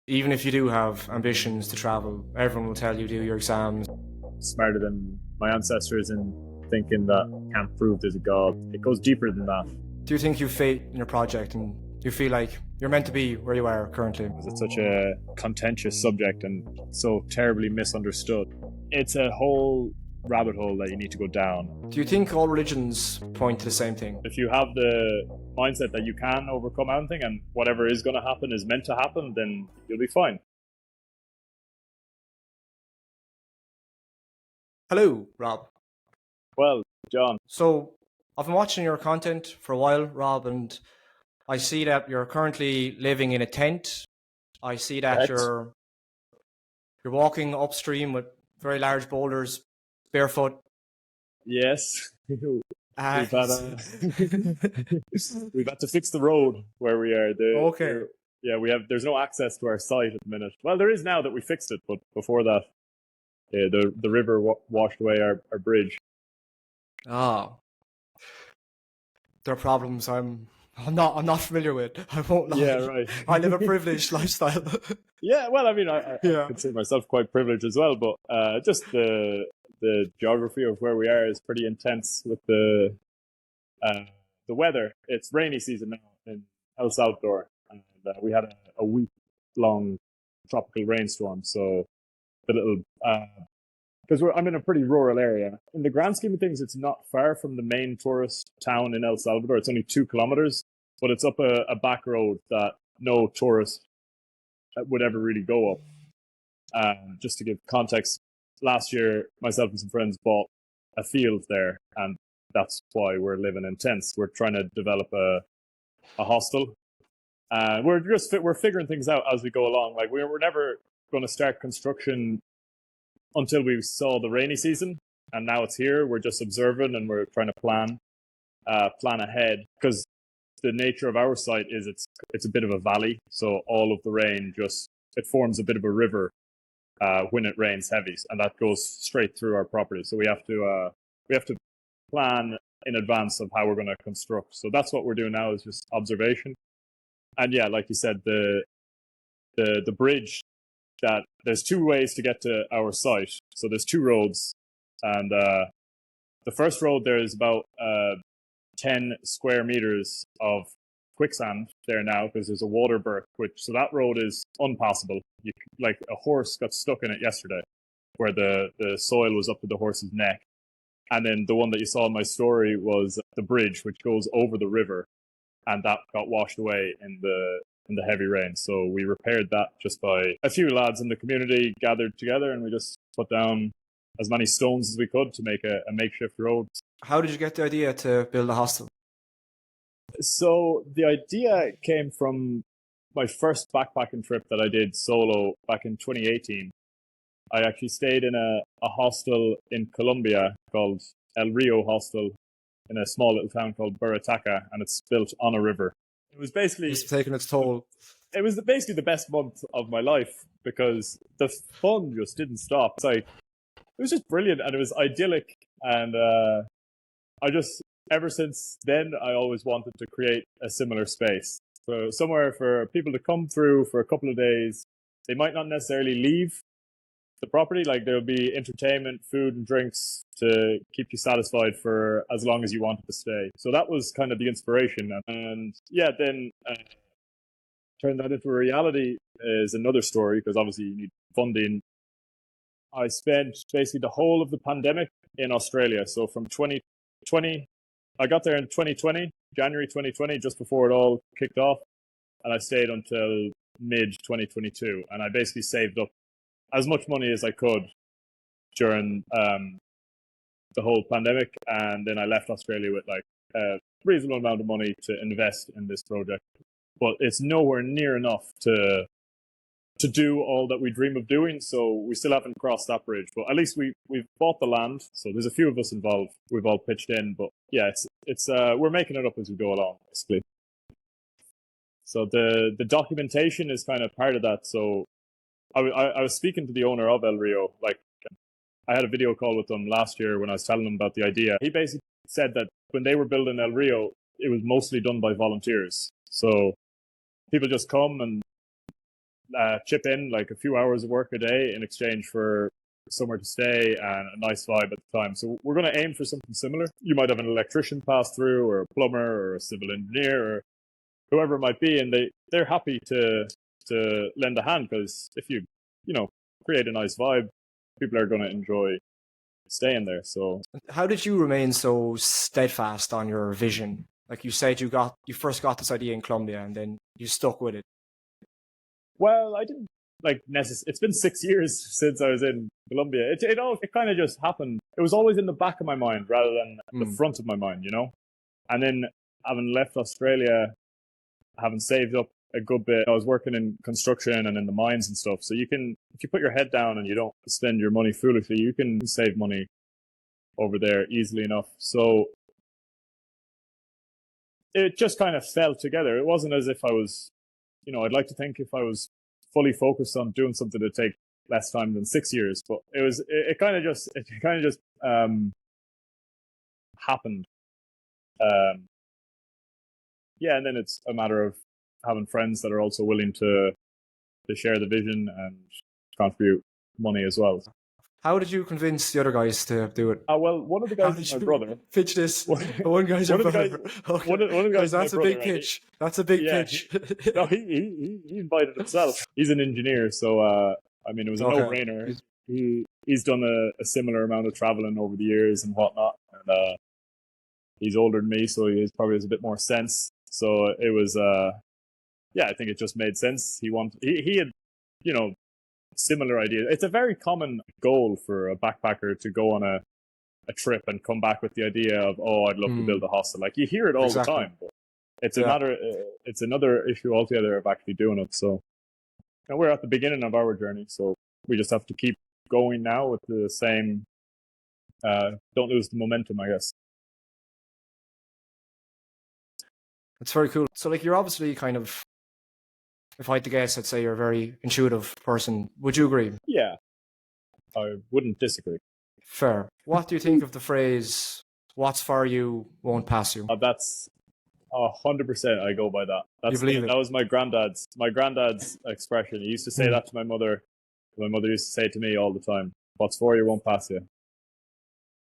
Even if you do have ambitions to travel, everyone will tell you do your exams. Smarter than my ancestors in thinking that can't prove there's a God. It goes deeper than that. Do you think you have faith in your project and you feel like you're meant to be where you are currently? It's such a contentious subject and so terribly misunderstood. It's a whole rabbit hole that you need to go down. Do you think all religions point to the same thing? If you have the mindset that you can overcome anything and whatever is going to happen is meant to happen, then you'll be fine. Hello, Rob. Well, John. So, I've been watching your content for a while, Rob, and I see that you're currently living in a tent. I see that you're walking upstream with very large boulders, barefoot. Yes. We've had to fix the road where we are. There's no access to our site at the minute. Well, there is now that we fixed it, but before that, the river washed away our bridge. Ah, there are problems I'm not familiar with. I won't lie. Yeah, right. I live a privileged lifestyle. Yeah, well, I mean, I consider myself quite privileged as well, but just the geography of where we are is pretty intense with the weather. It's rainy season now in El Salvador, and we had a week-long tropical rainstorm, so the little because I'm in a pretty rural area. In the grand scheme of things, it's not far from the main tourist town in El Salvador. It's only 2 kilometers, but it's up a back road that no tourist would ever really go up. Just to give context, last year, myself and some friends bought a field there, and that's why we're living in tents. We're trying to develop a hostel. We're figuring things out as we go along. Like we're never going to start construction until we saw the rainy season, and now it's here. We're just observing and we're trying to plan ahead, because the nature of our site is it's a bit of a valley, so all of the rain it forms a bit of a river when it rains heavy, and that goes straight through our property. So we have to plan in advance of how we're going to construct. So that's what we're doing now, is just observation. And yeah, like you said, the bridge, that there's 2 ways to get to our site. So there's 2 roads, and the first road there is about 10 square meters of quicksand there now, because there's a water berth, so that road is unpassable. Like a horse got stuck in it yesterday, where the soil was up to the horse's neck. And then the one that you saw in my story was the bridge, which goes over the river, and that got washed away in the heavy rain. So we repaired that just by a few lads in the community gathered together, and we just put down as many stones as we could to make a makeshift road. How did you get the idea to build a hostel? So the idea came from my first backpacking trip that I did solo back in 2018. I actually stayed in a hostel in Colombia called El Rio Hostel in a small little town called Burrataca, and it's built on a river. It was basically... It's taking its toll. It was basically the best month of my life, because the fun just didn't stop. It was just brilliant, and it was idyllic, and ever since then, I always wanted to create a similar space. So somewhere for people to come through for a couple of days. They might not necessarily leave the property. Like, there'll be entertainment, food and drinks to keep you satisfied for as long as you wanted to stay. So that was kind of the inspiration. And yeah, then turn that into a reality is another story, because obviously you need funding. I spent basically the whole of the pandemic in Australia. So from 2020, I got there in 2020, January 2020, just before it all kicked off. And I stayed until mid-2022. And I basically saved up as much money as I could during the whole pandemic. And then I left Australia with like a reasonable amount of money to invest in this project. But it's nowhere near enough to do all that we dream of doing. So we still haven't crossed that bridge. But at least we've bought the land. So there's a few of us involved. We've all pitched in. But yeah, it's we're making it up as we go along, basically. So the documentation is kind of part of that. So I was speaking to the owner of El Rio. Like, I had a video call with them last year when I was telling him about the idea. He basically said that when they were building El Rio, it was mostly done by volunteers. So people just come and chip in like a few hours of work a day in exchange for somewhere to stay and a nice vibe at the time. So we're going to aim for something similar. You might have an electrician pass through, or a plumber, or a civil engineer, or whoever it might be, and they're happy to lend a hand, because if you create a nice vibe, people are going to enjoy staying there. So how did you remain so steadfast on your vision? Like you said, you first got this idea in Colombia, and then you stuck with it. Well, I didn't it's been 6 years since I was in Colombia. It kind of just happened. It was always in the back of my mind rather than the front of my mind, And then, having left Australia, having saved up a good bit, I was working in construction and in the mines and stuff. So if you put your head down and you don't spend your money foolishly, you can save money over there easily enough. So it just kind of fell together. It wasn't as if I was, I'd like to think if I was fully focused on doing something to take less time than 6 years, but it kind of just happened. And then it's a matter of having friends that are also willing to share the vision and contribute money as well. How did you convince the other guys to do it? Well, one of the guys is my brother. Pitch this. One guy's your brother. Okay. One of the guys that's a big pitch. That's a big pitch. No, he invited himself. He's an engineer, so it was a no-brainer. He's done a similar amount of traveling over the years and whatnot, and he's older than me, so he probably has a bit more sense. So it was, I think it just made sense. He had, similar ideas. It's a very common goal for a backpacker to go on a trip and come back with the idea of, I'd love to build a hostel. Like, you hear it all the time, but it's another issue altogether of actually doing it. So, and we're at the beginning of our journey, so we just have to keep going now with the same, don't lose the momentum, I guess. It's very cool. So, you're obviously kind of, if I had to guess, I'd say you're a very intuitive person. Would you agree? Yeah, I wouldn't disagree. Fair. What do you think of the phrase, what's for you won't pass you? That's 100%. I go by that. You believe it? That was my granddad's expression. He used to say that to my mother. My mother used to say to me all the time, what's for you won't pass you.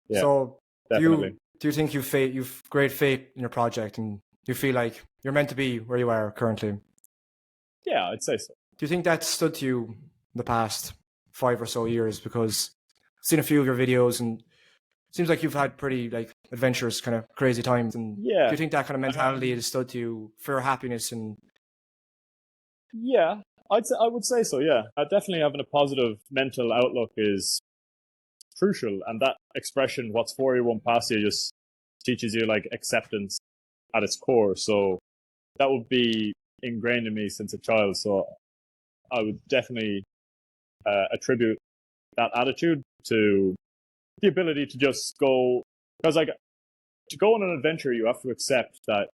Yeah, so definitely. Do you think you've great faith in your project, and you feel like you're meant to be where you are currently? Yeah, I'd say so. Do you think that stood to you in the past 5 or so years? Because I've seen a few of your videos, and it seems like you've had pretty adventurous, kind of crazy times. And do you think that kind of mentality has stood to you for your happiness? And yeah, I would say so. Yeah, definitely having a positive mental outlook is crucial, and that expression, "What's for you won't pass you," just teaches you acceptance at its core. So that would be ingrained in me since a child. So I would definitely attribute that attitude to the ability to just go, because to go on an adventure, you have to accept that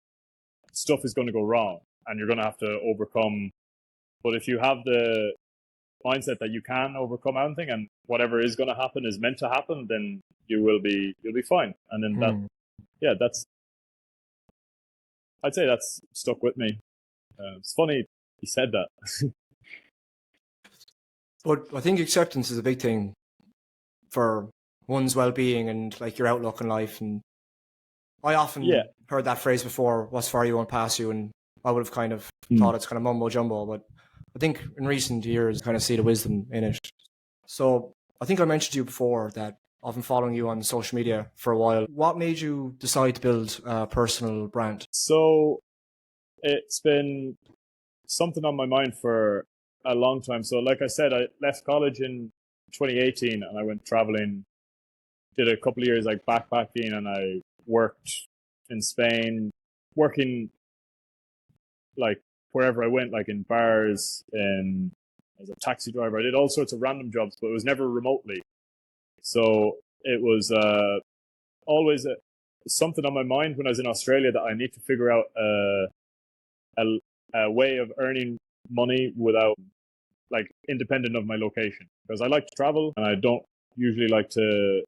stuff is going to go wrong and you're going to have to overcome. But if you have the mindset that you can overcome anything and whatever is going to happen is meant to happen, then you'll be fine. And then I'd say that's stuck with me. It's funny he said that. But I think acceptance is a big thing for one's well-being and your outlook in life. And I often heard that phrase before, what's for you won't pass you, and I would have kind of thought it's kind of mumbo jumbo, but I think in recent years kind of see the wisdom in it. So I think I mentioned to you before that I've been following you on social media for a while. What made you decide to build a personal brand? So it's been something on my mind for a long time. So like I said, I left college in 2018 and I went traveling, did a couple of years backpacking, and I worked in Spain, working wherever I went, in bars, and as a taxi driver. I did all sorts of random jobs, but it was never remotely. So it was always something on my mind when I was in Australia that I need to figure out a way of earning money without independent of my location, because I like to travel and I don't usually like to.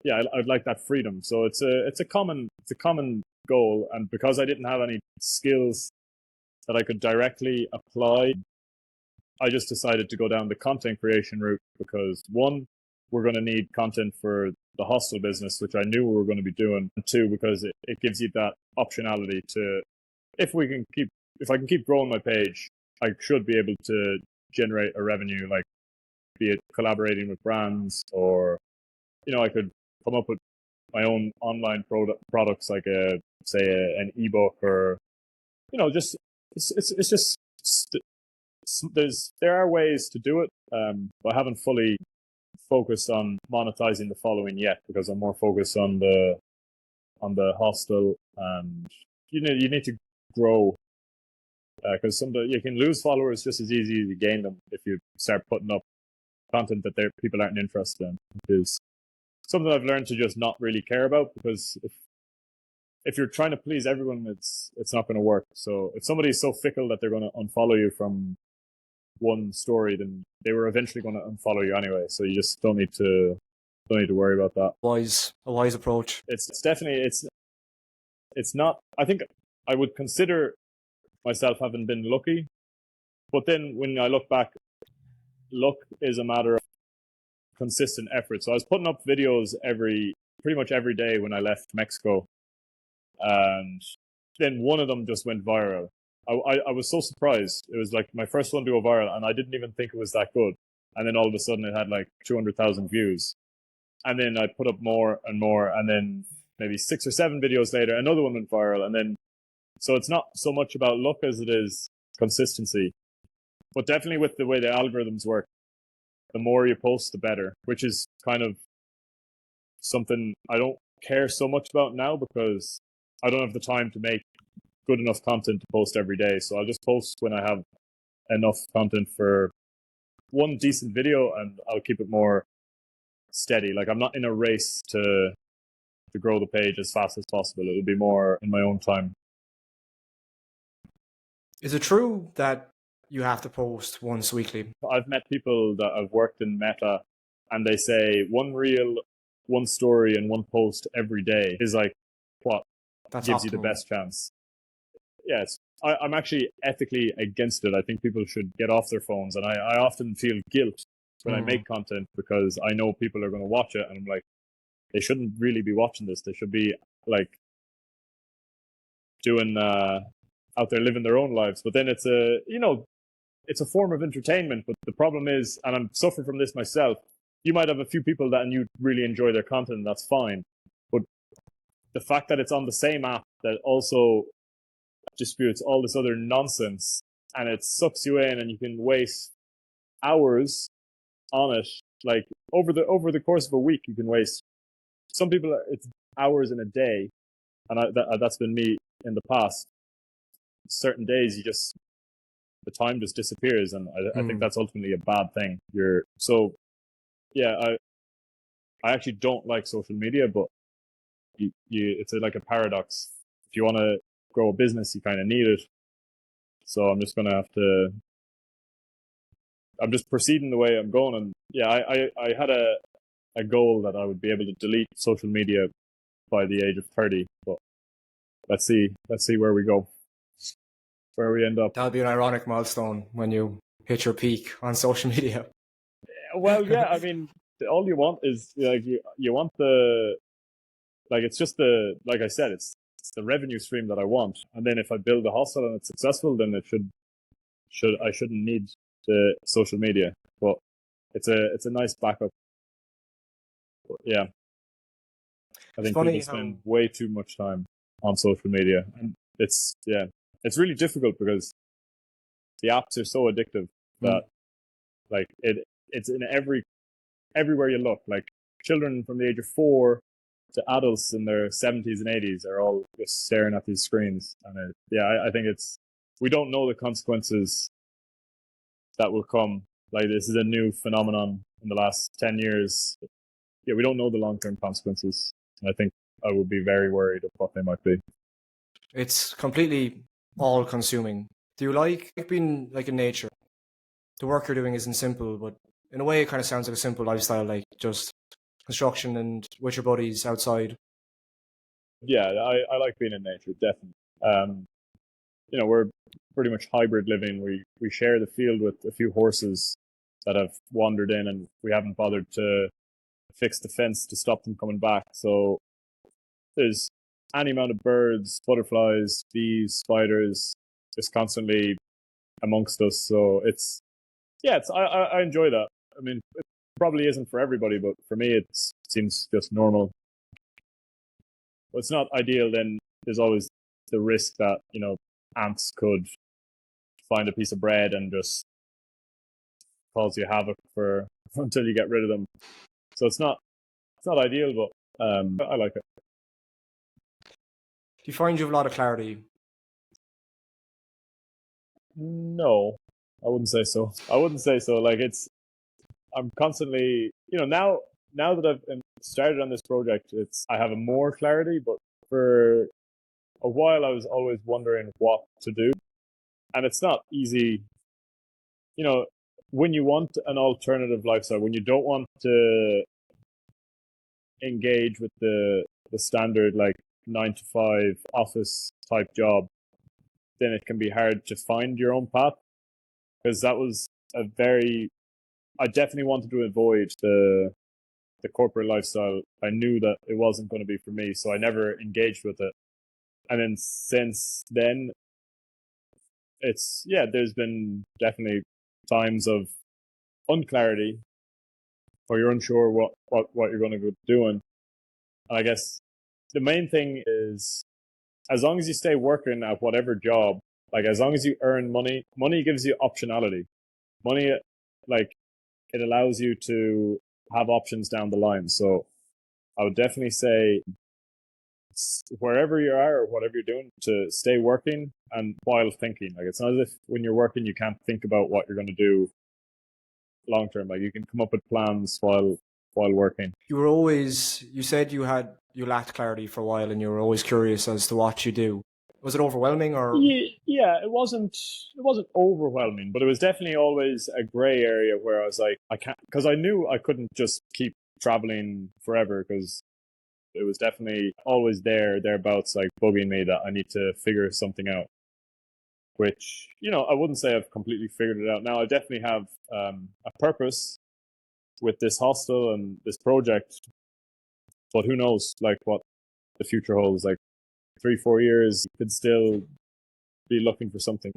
Yeah, I'd like that freedom. So it's a common goal, and because I didn't have any skills that I could directly apply I just decided to go down the content creation route because one, we're going to need content for the hostel business, which I knew we were going to be doing. And two, because it gives you that optionality to, if I can keep growing my page, I should be able to generate a revenue, like be it collaborating with brands or, I could come up with my own online products like an ebook or, just, it's just, there are ways to do it. But I haven't fully focused on monetizing the following yet because I'm more focused on the hostel, and you need to grow because you can lose followers just as easy as you gain them if you start putting up content that people aren't interested in, which is something I've learned to just not really care about, because if you're trying to please everyone, it's not going to work. So if somebody's so fickle that they're going to unfollow you from one story, then they were eventually going to unfollow you anyway. So you just don't need to worry about that. A wise approach. It's definitely it's not. I think I would consider myself having been lucky, but then when I look back, luck is a matter of consistent effort. So I was putting up videos pretty much every day when I left Mexico, and then one of them just went viral. I was so surprised. It was like my first one to go viral, and I didn't even think it was that good. And then all of a sudden it had like 200,000 views. And then I put up more and more, and then maybe 6 or 7 videos later, another one went viral. And then, so it's not so much about luck as it is consistency. But definitely with the way the algorithms work, the more you post, the better, which is kind of something I don't care so much about now because I don't have the time to make good enough content to post every day. So I'll just post when I have enough content for one decent video, and I'll keep it more steady. Like I'm not in a race to grow the page as fast as possible. It'll be more in my own time. Is it true that you have to post once weekly? I've met people that have worked in Meta, and they say one reel, one story, and one post every day is like what gives optimal. You the best chance. Yes, I'm actually ethically against it. I think people should get off their phones, and I often feel guilt when I make content because I know people are going to watch it, and I'm like, they shouldn't really be watching this. They should be like doing out there living their own lives. But then it's a form of entertainment. But the problem is, and I'm suffering from this myself, you might have a few people that and you really enjoy their content, and that's fine. But the fact that it's on the same app that also disputes all this other nonsense, and it sucks you in, and you can waste hours on it. Like over the course of a week, you can waste. Some people, it's hours in a day, and that's been me in the past. Certain days, the time just disappears, and I think that's ultimately a bad thing. I actually don't like social media, but it's like a paradox. If you want to grow a business, you kind of need it. So I'm just gonna have to. I'm just proceeding the way I'm going, and I had a goal that I would be able to delete social media by the age of 30, but let's see where we go, where we end up. That'll be an ironic milestone when you hit your peak on social media. Well, yeah, I mean, all you want is like you want it's just like I said, it's the revenue stream that I want, and then if I build a hostel and it's successful, then I shouldn't need the social media, but it's a nice backup. But yeah, I think people spend way too much time on social media, and it's really difficult because the apps are so addictive that like it's in everywhere you look. Like children from the age of 4 to adults in their 70s and 80s are all just staring at these screens, and I think we don't know the consequences that will come. Like this is a new phenomenon in the last 10 years. Yeah, we don't know the long-term consequences. And I think I would be very worried of what they might be. It's completely all-consuming. Do you like being like in nature? The work you're doing isn't simple, but in a way it kind of sounds like a simple lifestyle, like just construction and with your buddies outside. Yeah, I like being in nature, definitely. we're pretty much hybrid living. We share the field with a few horses that have wandered in, and we haven't bothered to fix the fence to stop them coming back. So there's any amount of birds, butterflies, bees, spiders, just constantly amongst us. So I enjoy that. I mean, it probably isn't for everybody, but for me, it seems just normal. But it's not ideal. Then there's always the risk that, ants could find a piece of bread and just cause you havoc for until you get rid of them. So it's not ideal, but I like it. Do you find you have a lot of clarity? No, I wouldn't say so. Like I'm constantly, now that I've started on this project, I have a more clarity, but for a while I was always wondering what to do. And it's not easy, when you want an alternative lifestyle, when you don't want to engage with the standard like 9-to-5 office type job, then it can be hard to find your own path. Because that was I definitely wanted to avoid the corporate lifestyle. I knew that it wasn't going to be for me, so I never engaged with it. And then since then, there's been definitely times of unclarity or you're unsure what you're going to go doing. And I guess the main thing is, as long as you stay working at whatever job, like as long as you earn money gives you optionality. Money, like, it allows you to have options down the line. So I would definitely say wherever you are or whatever you're doing, to stay working and while thinking. Like, it's not as if when you're working you can't think about what you're going to do long term. Like, you can come up with plans while working. You said you lacked clarity for a while and you were always curious as to what you do. Was it overwhelming or? Yeah, it wasn't overwhelming, but it was definitely always a gray area where I was like, I can't, because I knew I couldn't just keep traveling forever, because it was definitely always thereabouts, like bugging me that I need to figure something out. Which, I wouldn't say I've completely figured it out now. I definitely have a purpose with this hostel and this project, but who knows, like, what the future holds. Like 3-4 years, you could still be looking for something.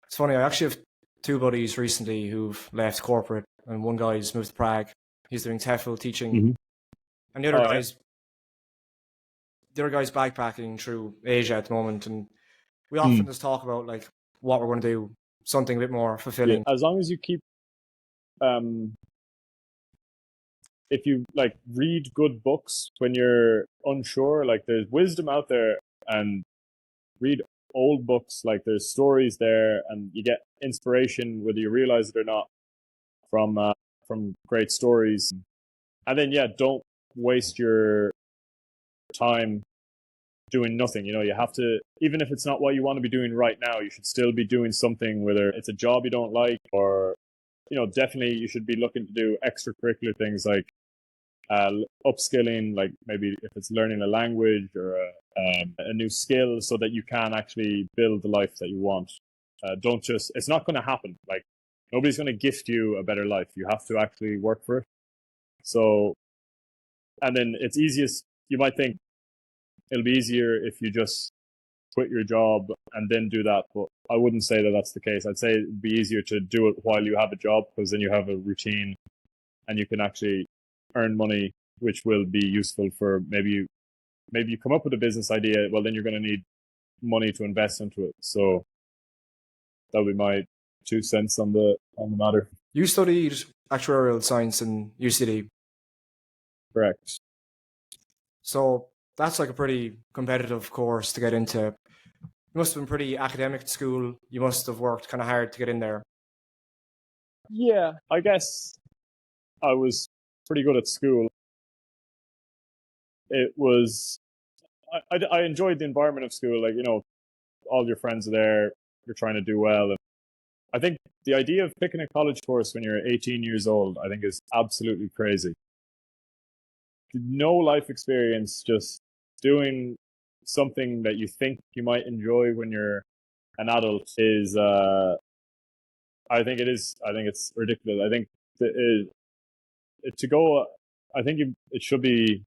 It's funny, I actually have 2 buddies recently who've left corporate, and one guy's moved to Prague. He's doing TEFL teaching, Mm-hmm. and the other guy's backpacking through Asia at the moment. And we often just talk about like what we're going to do, something a bit more fulfilling. Yeah, as long as you keep, if you like read good books when you're unsure, like there's wisdom out there, and read old books, like there's stories there, and you get inspiration whether you realize it or not from great stories. And then don't waste your time doing nothing. You have to, even if it's not what you want to be doing right now, you should still be doing something, whether it's a job you don't like or, definitely you should be looking to do extracurricular things like upskilling, like maybe if it's learning a language or a new skill, so that you can actually build the life that you want. It's not going to happen. Like, nobody's going to gift you a better life. You have to actually work for it. So, and then it's easiest, you might think it'll be easier if you just quit your job and then do that, but I wouldn't say that that's the case. I'd say it'd be easier to do it while you have a job, because then you have a routine and you can actually earn money, which will be useful for maybe you come up with a business idea. Well, then you're going to need money to invest into it. So that would be my 2 cents on the matter. You studied actuarial science in UCD. Correct. So that's like a pretty competitive course to get into. You must have been pretty academic at school. You must have worked kind of hard to get in there. Yeah, I guess I was pretty good at school. It was, I enjoyed the environment of school. Like, all your friends are there, you're trying to do well. And I think the idea of picking a college course when you're 18 years old, I think, is absolutely crazy. No life experience, just doing something that you think you might enjoy when you're an adult is, I think it's ridiculous. I think to go, I think it should be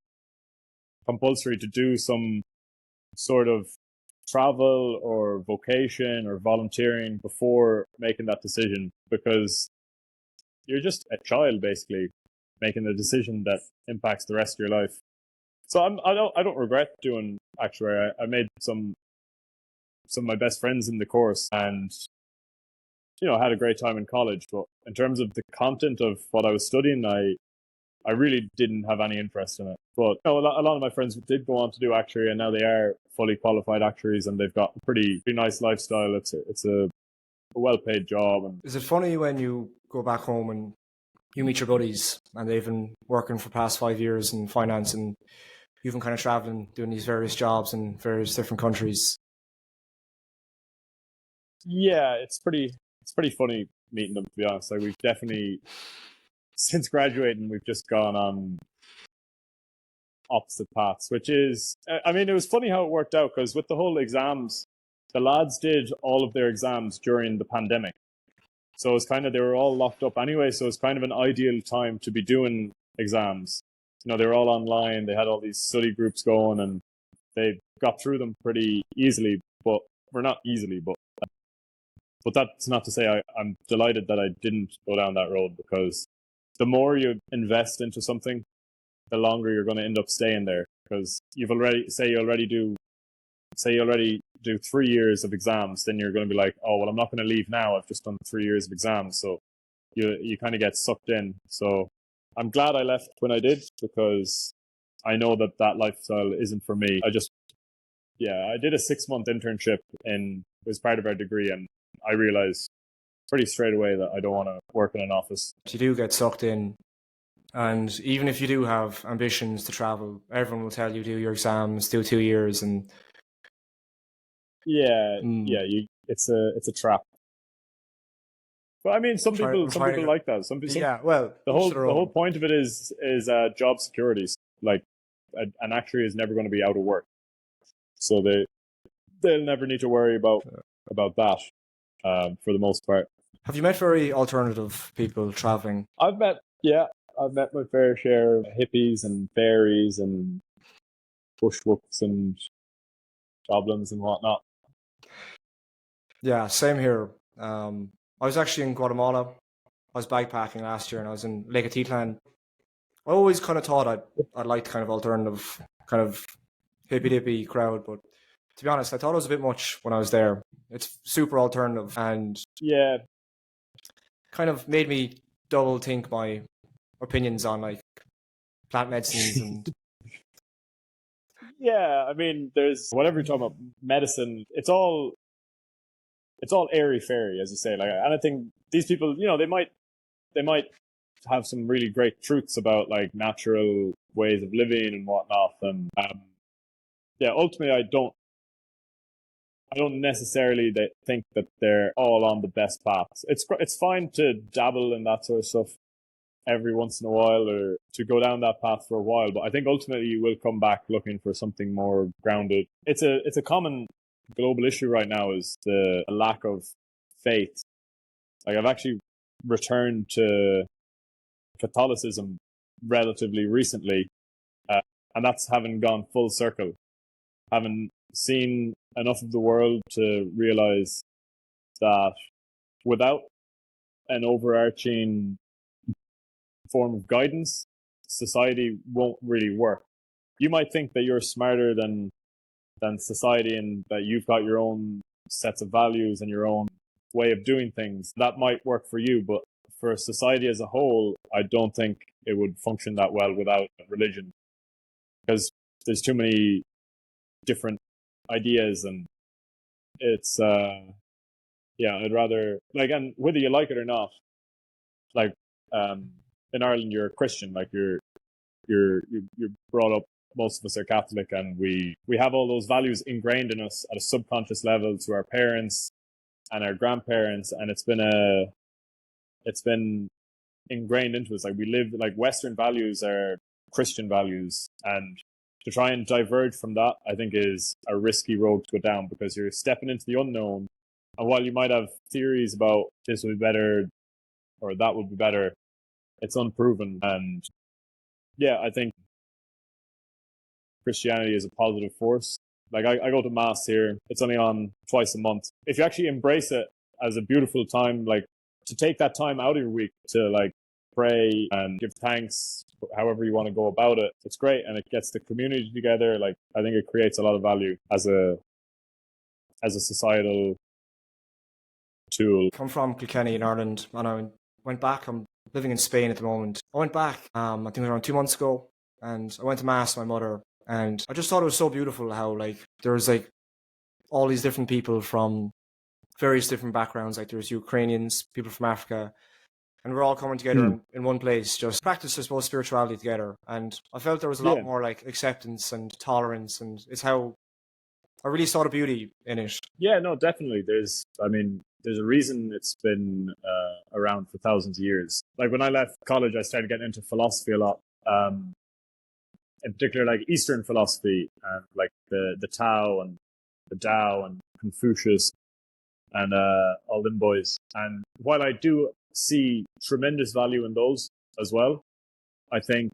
compulsory to do some sort of travel or vocation or volunteering before making that decision, because you're just a child basically making a decision that impacts the rest of your life. So I don't regret doing actuary. I made some of my best friends in the course, and had a great time in college. But in terms of the content of what I was studying, I really didn't have any interest in it. But a lot of my friends did go on to do actuary, and now they are fully qualified actuaries, and they've got a pretty nice lifestyle. It's a well-paid job. And is it funny when you go back home and you meet your buddies, and they've been working for the past 5 years in finance, and you've been kind of traveling, doing these various jobs in various different countries? Yeah, it's pretty funny meeting them, to be honest. Like, we've definitely, since graduating, we've just gone on opposite paths, which is, I mean, it was funny how it worked out, because with the whole exams, the lads did all of their exams during the pandemic. So it was kind of, they were all locked up anyway, so it's kind of an ideal time to be doing exams. They were all online, they had all these study groups going, and they got through them pretty easily, but not easily, but that's not to say I'm delighted that I didn't go down that road, because the more you invest into something, the longer you're going to end up staying there, because you've already, say you already do 3 years of exams, then you're going to be like, oh, well, I'm not going to leave now. I've just done 3 years of exams. So you kind of get sucked in. So I'm glad I left when I did, because I know that lifestyle isn't for me. I did a 6-month internship it was part of our degree, and I realized pretty straight away that I don't want to work in an office. You do get sucked in. And even if you do have ambitions to travel, everyone will tell you do your exams, do 2 years, and it's a trap. But I mean, some people like that. Some people, well, the whole point of it is job security. Like, an actuary is never going to be out of work, so they'll never need to worry about that for the most part. Have you met very alternative people traveling? I've met my fair share of hippies and fairies and bushwooks and goblins and whatnot. Yeah, same here. I was actually in Guatemala. I was backpacking last year, and I was in Lake Atitlan. I always kind of thought I'd like kind of alternative, kind of hippy-dippy crowd, but to be honest, I thought it was a bit much when I was there. It's super alternative, and kind of made me double think my opinions on like plant medicines and I mean, there's whatever you're talking about, medicine, it's all airy fairy, as you say. Like, and I think these people, they might have some really great truths about like natural ways of living and whatnot, and ultimately I don't necessarily think that they're all on the best paths. It's fine to dabble in that sort of stuff every once in a while, or to go down that path for a while, but I think ultimately you will come back looking for something more grounded. It's a common global issue right now, is the lack of faith. Like, I've actually returned to Catholicism relatively recently, and that's having gone full circle, having seen enough of the world to realize that without an overarching form of guidance, society won't really work. You might think that you're smarter than society, and that you've got your own sets of values and your own way of doing things. That might work for you, but for society as a whole, I don't think it would function that well without religion, because there's too many different ideas, and it's I'd rather, like, and whether you like it or not, like, in Ireland you're a Christian, like you're brought up, most of us are Catholic, and we have all those values ingrained in us at a subconscious level through our parents and our grandparents, and it's been ingrained into us. Like, we live, like, Western values are Christian values, and to try and diverge from that, I think, is a risky road to go down, because you're stepping into the unknown, And while you might have theories about this would be better or that would be better, it's unproven. And yeah, I think Christianity is a positive force. Like I go to mass here. It's only on twice a month. If you actually embrace it as a beautiful time, like to take that time out of your week to like pray and give thanks, however you want to go about it, it's great. And it gets the community together. Like I think it creates a lot of value as a societal tool. I come from Kilkenny in Ireland, and I went back. I'm living in Spain at the moment. I went back, I think it was around 2 months ago, and I went to mass with my mother, and I just thought it was so beautiful how like there was like all these different people from various different backgrounds. Like there's Ukrainians, people from Africa, and we're all coming together in one place, just practice, I suppose, spirituality together. And I felt there was a lot more like acceptance and tolerance, and it's how I really saw the beauty in it. Yeah, no, definitely. There's a reason it's been around for thousands of years. Like when I left college, I started getting into philosophy a lot. In particular, like Eastern philosophy, and like the Tao and the Tao and Confucius and all them boys. And while I do see tremendous value in those as well, I think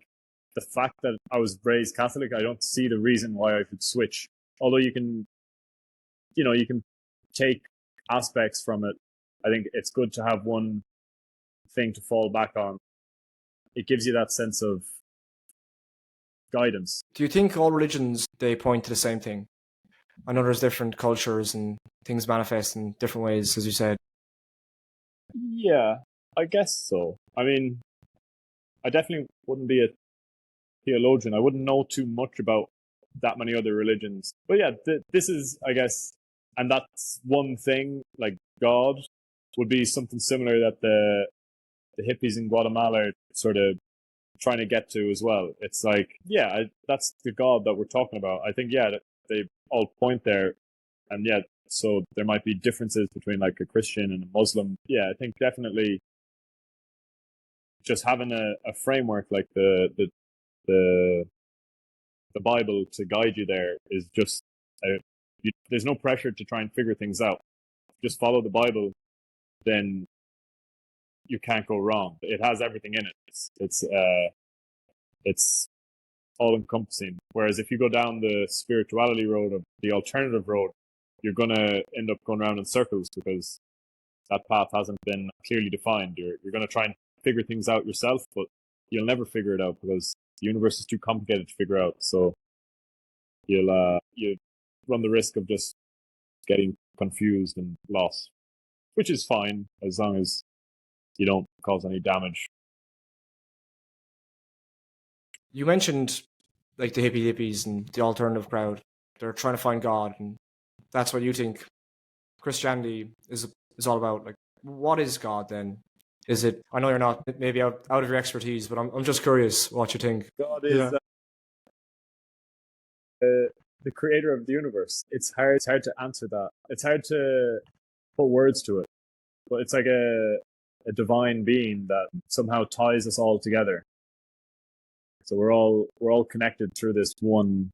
the fact that I was raised Catholic, I don't see the reason why I could switch. Although you can take aspects from it. I think it's good to have one thing to fall back on. It gives you that sense of guidance. Do you think all religions, they point to the same thing? I know there's different cultures and things manifest in different ways, as you said. Yeah, I guess so. I mean, I definitely wouldn't be a theologian. I wouldn't know too much about that many other religions. But yeah, this is, I guess, and that's one thing, like God would be something similar that the hippies in Guatemala are sort of trying to get to as well. It's like, yeah, that's the God that we're talking about. I think, yeah, they all point there. And yeah, so there might be differences between like a Christian and a Muslim. Yeah, I think definitely just having a framework like the Bible to guide you there is just, there's no pressure to try and figure things out. Just follow the Bible, then you can't go wrong. It has everything in it. It's all encompassing. Whereas if you go down the spirituality road or the alternative road, you're going to end up going around in circles because that path hasn't been clearly defined. You're going to try and figure things out yourself, but you'll never figure it out because the universe is too complicated to figure out. So you run the risk of just getting confused and lost, which is fine as long as you don't cause any damage. You mentioned like the hippies and the alternative crowd. They're trying to find God, and that's what you think Christianity is all about. Like, what is God then? Is it? I know you're not maybe out of your expertise, but I'm just curious what you think. God is the creator of the universe. It's hard to answer that. It's hard to put words to it, but it's like a divine being that somehow ties us all together. So we're all connected through this one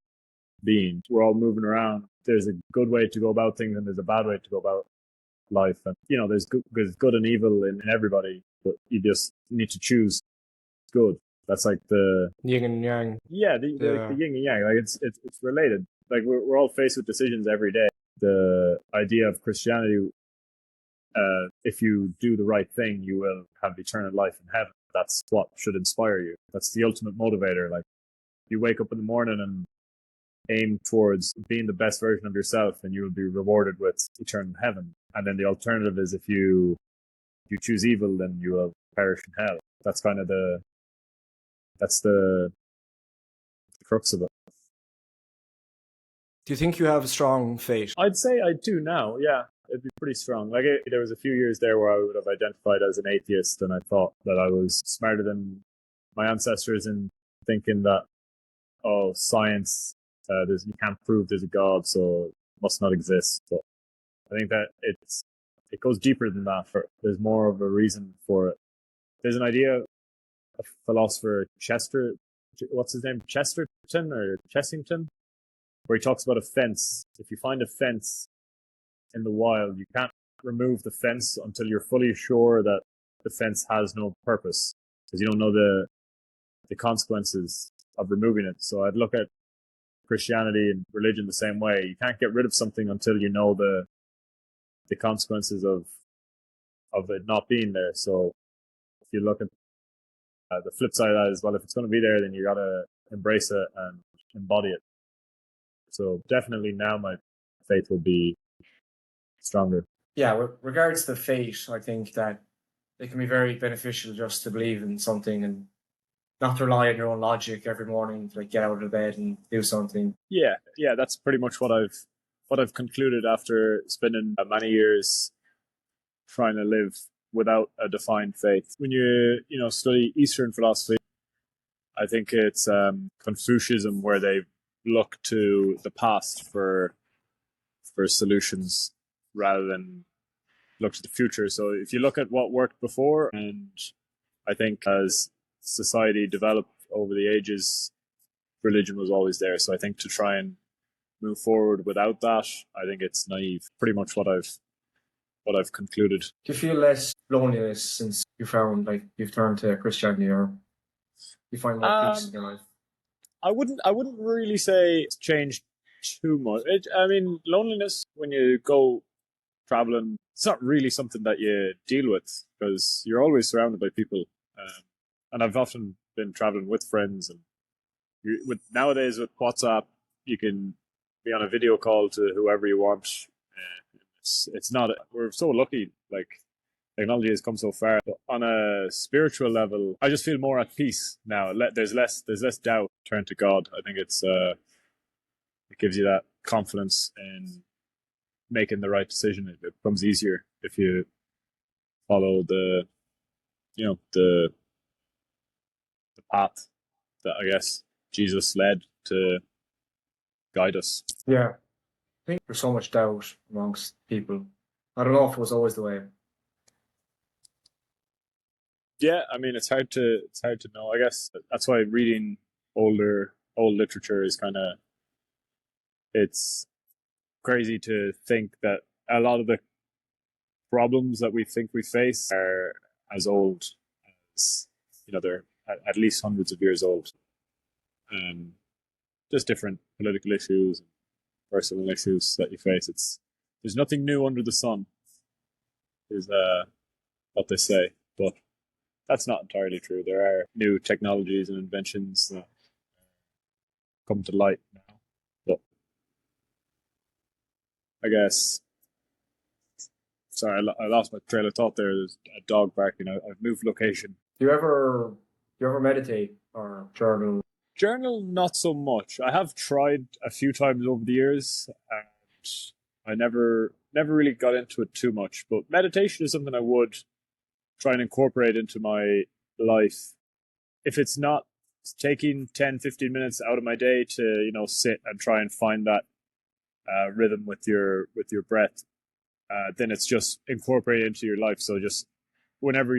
being. We're all moving around. There's a good way to go about things, and there's a bad way to go about life. And there's good and evil in everybody, but you just need to choose good. That's like the yin and yang. Yeah, the yin and yang. Like it's related. Like we're all faced with decisions every day. The idea of Christianity, if you do the right thing, you will have eternal life in heaven. That's what should inspire you. That's the ultimate motivator. Like you wake up in the morning and aim towards being the best version of yourself, and you will be rewarded with eternal heaven. And then the alternative is if you choose evil, then you will perish in hell. That's kind of the crux of it. Do you think you have a strong faith? I'd say I do now, yeah. It'd be pretty strong. Like there was a few years there where I would have identified as an atheist, and I thought that I was smarter than my ancestors in thinking that, science, you can't prove there's a God, so it must not exist. But I think that it goes deeper than that. There's more of a reason for it. There's an idea, a philosopher, what's his name? Chesterton or Chessington, where he talks about a fence. If you find a fence in the wild, you can't remove the fence until you're fully sure that the fence has no purpose, because you don't know the consequences of removing it. So I'd look at Christianity and religion the same way. You can't get rid of something until you know the consequences of it not being there. So if you look at the flip side of that is, well, if it's going to be there, then you got to embrace it and embody it. So definitely now my faith will be stronger. Yeah, with regards to faith, I think that it can be very beneficial just to believe in something and not to rely on your own logic every morning to like get out of bed and do something. Yeah, that's pretty much what I've concluded after spending many years trying to live without a defined faith. When you study Eastern philosophy, I think it's Confucianism, where they look to the past for solutions rather than look to the future. So if you look at what worked before, and I think as society developed over the ages, religion was always there. So I think to try and move forward without that, I think it's naive. Pretty much what I've concluded. Do you feel less loneliness since you found like you've turned to Christianity, or you find more peace in your life? I wouldn't really say it's changed too much. I mean, loneliness when you go traveling, it's not really something that you deal with because you're always surrounded by people. And I've often been traveling with friends, and nowadays with WhatsApp, you can be on a video call to whoever you want. It's not. We're so lucky. Like, technology has come so far. But on a spiritual level, I just feel more at peace now. There's less doubt. Turn to God. I think it gives you that confidence in making the right decision. It becomes easier if you follow the path that I guess Jesus led to guide us. Yeah, I think there's so much doubt amongst people. I don't know if it was always the way. Yeah, I mean, it's hard to know. I guess that's why reading old literature is it's crazy to think that a lot of the problems that we think we face are as old as, they're at least hundreds of years old. Just different political issues, personal issues that you face. There's nothing new under the sun, is what they say, but that's not entirely true. There are new technologies and inventions that come to light now. But I guess, sorry, I lost my trail of thought there. There's a dog barking. I've moved location. Do you ever meditate or journal? Journal, not so much. I have tried a few times over the years, and I never really got into it too much. But meditation is something I would try and incorporate into my life. If it's not taking 10, 15 minutes out of my day to, sit and try and find that rhythm with your breath, then it's just incorporated into your life. So just whenever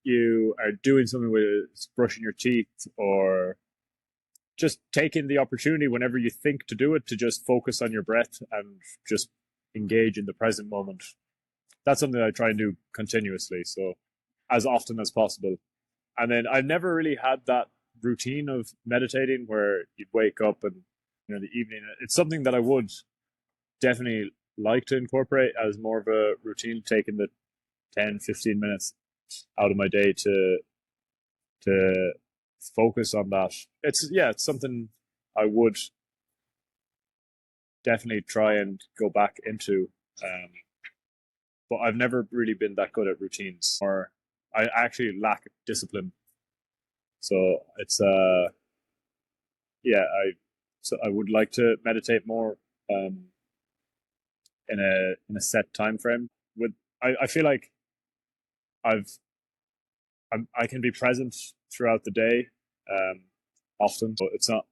you are doing something with brushing your teeth, or just taking the opportunity whenever you think to do it to just focus on your breath and just engage in the present moment. That's something I try and do continuously, so as often as possible. And then I've never really had that routine of meditating where you'd wake up and the evening. It's something that I would definitely like to incorporate as more of a routine, taking the 10, 15 minutes out of my day to focus on that. It's something I would definitely try and go back into. But I've never really been that good at routines, or I actually lack discipline. So it's I would like to meditate more in a set time frame. I feel like I can be present throughout the day, often, but it's not.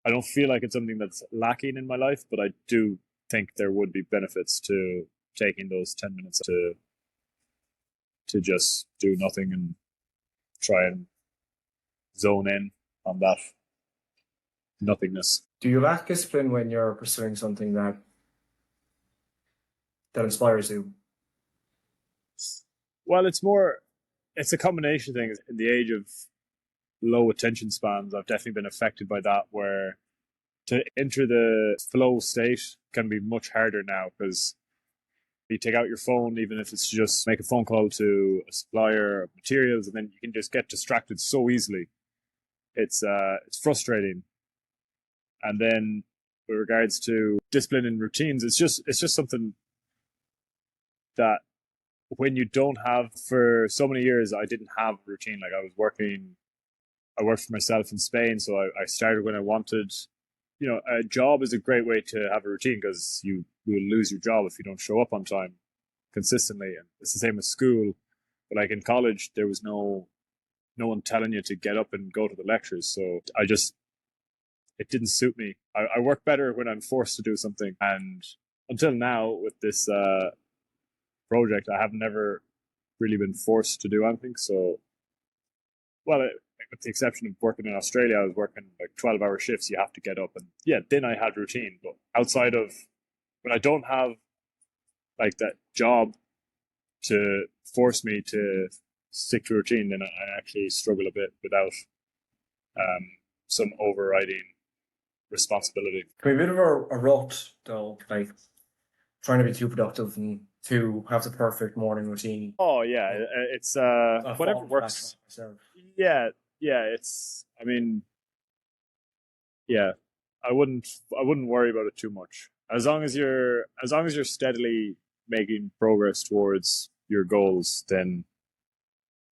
I don't feel like it's something that's lacking in my life, but I do think there would be benefits to taking those 10 minutes to just do nothing and try and zone in on that nothingness. Do you lack discipline when you're pursuing something that that inspires you? Well, it's a combination thing. In the age of low attention spans, I've definitely been affected by that, where to enter the flow state can be much harder now, because you take out your phone, even if it's just make a phone call to a supplier of materials, and then you can just get distracted so easily. It's frustrating. And then with regards to discipline and routines, it's just something that when you don't have, for so many years, I didn't have a routine. Like I worked for myself in Spain, so I started when I wanted. A job is a great way to have a routine, because you will lose your job if you don't show up on time consistently. And it's the same with school. But like in college, there was no one telling you to get up and go to the lectures. So it didn't suit me. I work better when I'm forced to do something. And until now, with this project, I have never really been forced to do anything. So, well, with the exception of working in Australia, I was working like 12-hour shifts. You have to get up, and yeah, then I had routine. But outside of when I don't have like that job to force me to stick to routine, then I actually struggle a bit without some overriding responsibility. It can be a bit of a rut, though, like trying to be too productive and to have the perfect morning routine. Oh yeah, it's whatever works. Yeah, it's. I mean, yeah, I wouldn't worry about it too much. As long as you're steadily making progress towards your goals, then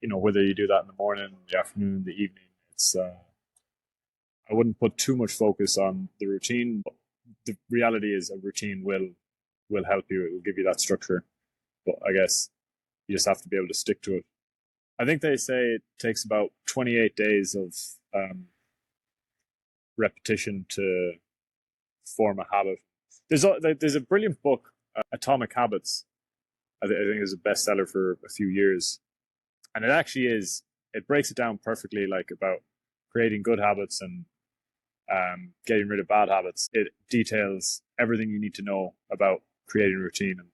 whether you do that in the morning, the afternoon, the evening, it's. I wouldn't put too much focus on the routine. But the reality is, a routine will help you. It will give you that structure. But I guess you just have to be able to stick to it. I think they say it takes about 28 days of repetition to form a habit. There's a brilliant book, Atomic Habits. I think it's a bestseller for a few years. And it actually is, it breaks it down perfectly, like about creating good habits and getting rid of bad habits. It details everything you need to know about creating a routine. And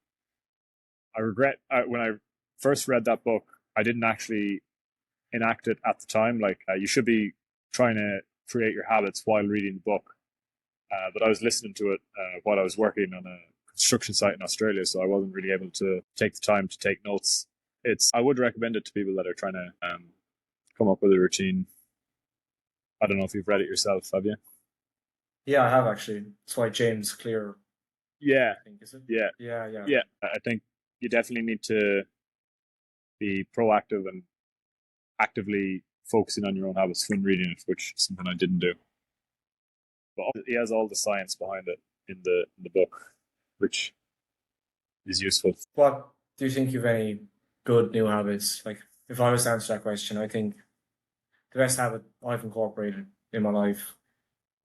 I regret when I first read that book, I didn't actually enact it at the time. Like you should be trying to create your habits while reading the book. But I was listening to it while I was working on a construction site in Australia, so I wasn't really able to take the time to take notes. I would recommend it to people that are trying to come up with a routine. I don't know if you've read it yourself, have you? Yeah, I have actually. It's by James Clear. Yeah. I think, is it? Yeah. Yeah. I think you definitely need to be proactive and actively focusing on your own habits when reading it, which is something I didn't do. But he has all the science behind it in the book, which is useful. What do you think you've any good new habits? Like, if I was to answer that question, I think the best habit I've incorporated in my life,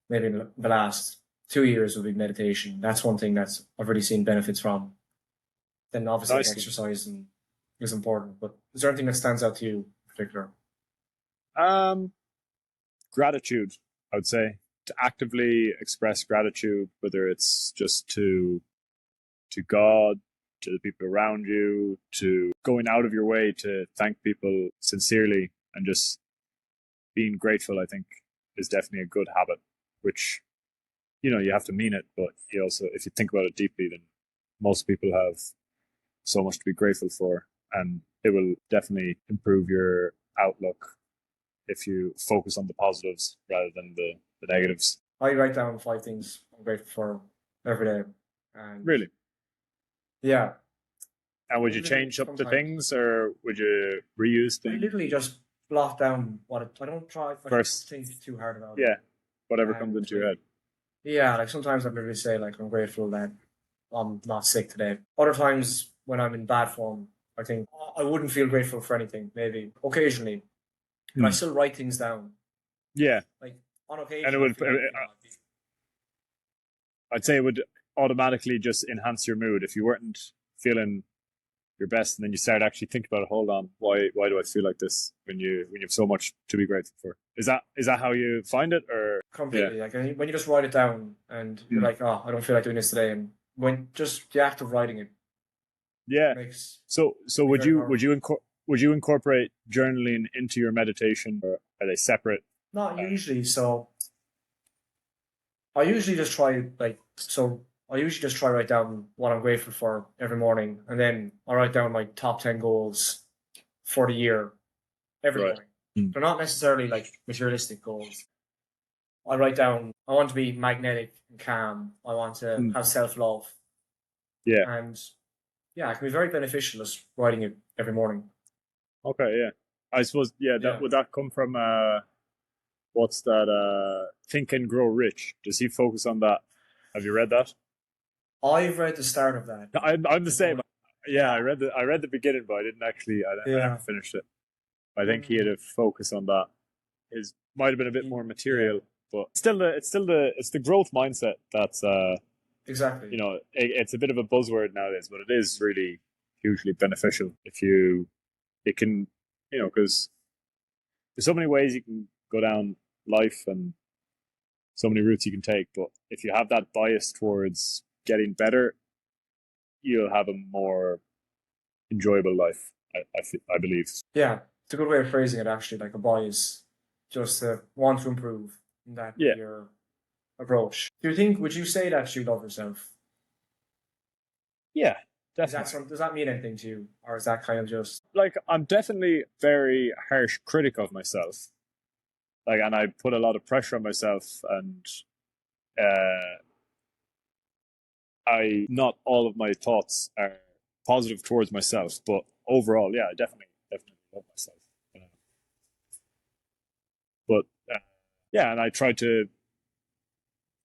maybe in the last 2 years, would be meditation. That's one thing that's I've really seen benefits from. Then obviously exercise is important, but is there anything that stands out to you in particular? Gratitude, I would say. To actively express gratitude, whether it's just to God, to the people around you, to going out of your way to thank people sincerely, and just being grateful, I think, is definitely a good habit, which, you have to mean it, but you also, if you think about it deeply, then most people have so much to be grateful for, and it will definitely improve your outlook if you focus on the positives rather than the negatives. I write down 5 things I'm grateful for every day. And Really? Yeah. And would you change up the things, or would you reuse things? I literally just blot down I don't try first. I don't think too hard about it. Yeah, whatever comes into your head. Yeah, like sometimes I literally say like I'm grateful that I'm not sick today. Other times when I'm in bad form, I think I wouldn't feel grateful for anything. Maybe occasionally, but I still write things down. Yeah, like on occasion. And it would. I'd say it would automatically just enhance your mood if you weren't feeling your best, and then you start actually thinking about it. Hold on, why do I feel like this? When you have so much to be grateful for. Is that how you find it, or completely? Yeah. Like when you just write it down and you're like, oh, I don't feel like doing this today, and when just the act of writing it Yeah. Makes So me would very you powerful. incorporate journaling into your meditation, or are they separate? Not usually. So I usually just try I usually just try write down what I'm grateful for every morning, and then I write down my top 10 goals for the year every Right. morning. They're not necessarily like materialistic goals. I write down I want to be magnetic and calm. I want to Mm. have self love, Yeah. and yeah, it can be very beneficial just writing it every morning. Okay. Yeah. I suppose. Yeah. That Yeah, would that come from what's that? Think and Grow Rich. Does he focus on that? Have you read that? I've read the start of that. I'm the I've same. only, Yeah, yeah, I read the beginning, but I didn't actually. I never yeah, finished it. I think he had mm, a focus on that. His might have been a bit more yeah, material, but it's the growth mindset that's exactly. it's a bit of a buzzword nowadays, but it is really hugely beneficial if you it can because there's so many ways you can go down life and so many routes you can take, but if you have that bias towards getting better, you'll have a more enjoyable life. I believe. Yeah, it's a good way of phrasing it. Actually, like a boy is just want to improve. And that be Yeah, your approach. Do you think? Would you say that you love yourself? yeah, Is that definitely. some? Does that mean anything to you, or is that kind of just Like I'm definitely very harsh critic of myself. Like, and I put a lot of pressure on myself, and uh, I not all of my thoughts are positive towards myself, but overall, yeah, I definitely love myself. Uh, but yeah, and I try to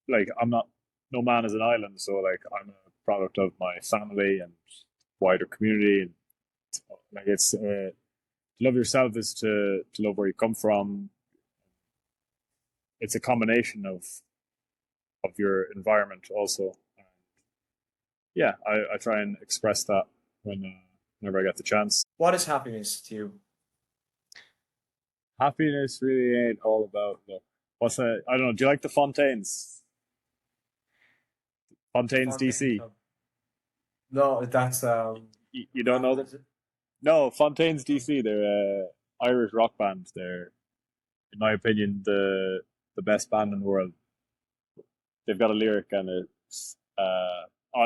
like I'm not no man is an island, so like I'm a product of my family and wider community, and like it's to love yourself is to love where you come from. It's a combination of your environment also. And yeah, I try and express that whenever I get the chance. what is happiness to you? Happiness really ain't all about what's that? I don't know. Do you like the Fontaines? The Fontaines Fontaine DC. Club. No, that's You a don't know rapper, them? is it? No, Fontaines No. DC. They're a Irish rock band. They're, in my opinion, the best band in the world. They've got a lyric and it's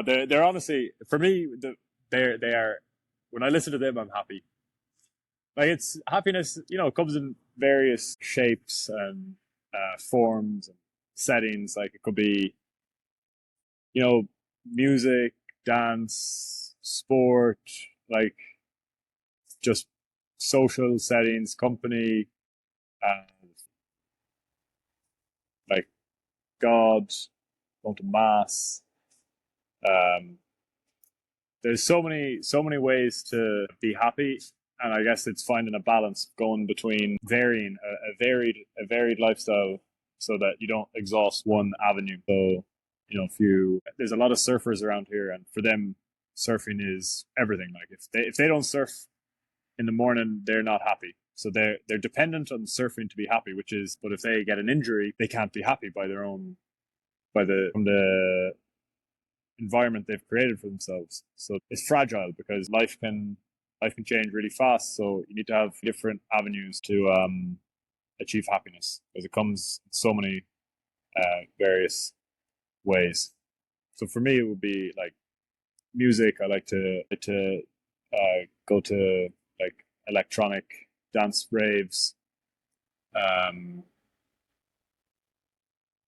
they're honestly for me they are when I listen to them I'm happy. Like it's happiness, comes in various shapes and forms and settings. Like it could be, you know, music, dance, sport, like just social settings, company, and like God, going to mass. Um, there's so many ways to be happy, and I guess it's finding a balance going between varying a varied lifestyle so that you don't exhaust one avenue. So if you there's a lot of surfers around here, and for them surfing is everything. Like if they don't surf in the morning, they're not happy. So they're dependent on surfing to be happy, which is, but if they get an injury, they can't be happy by their own by the from the environment they've created for themselves. So it's fragile because life can change really fast. So you need to have different avenues to achieve happiness because it comes in so many various ways. So for me, it would be like music. I like to go to like electronic dance raves. Um,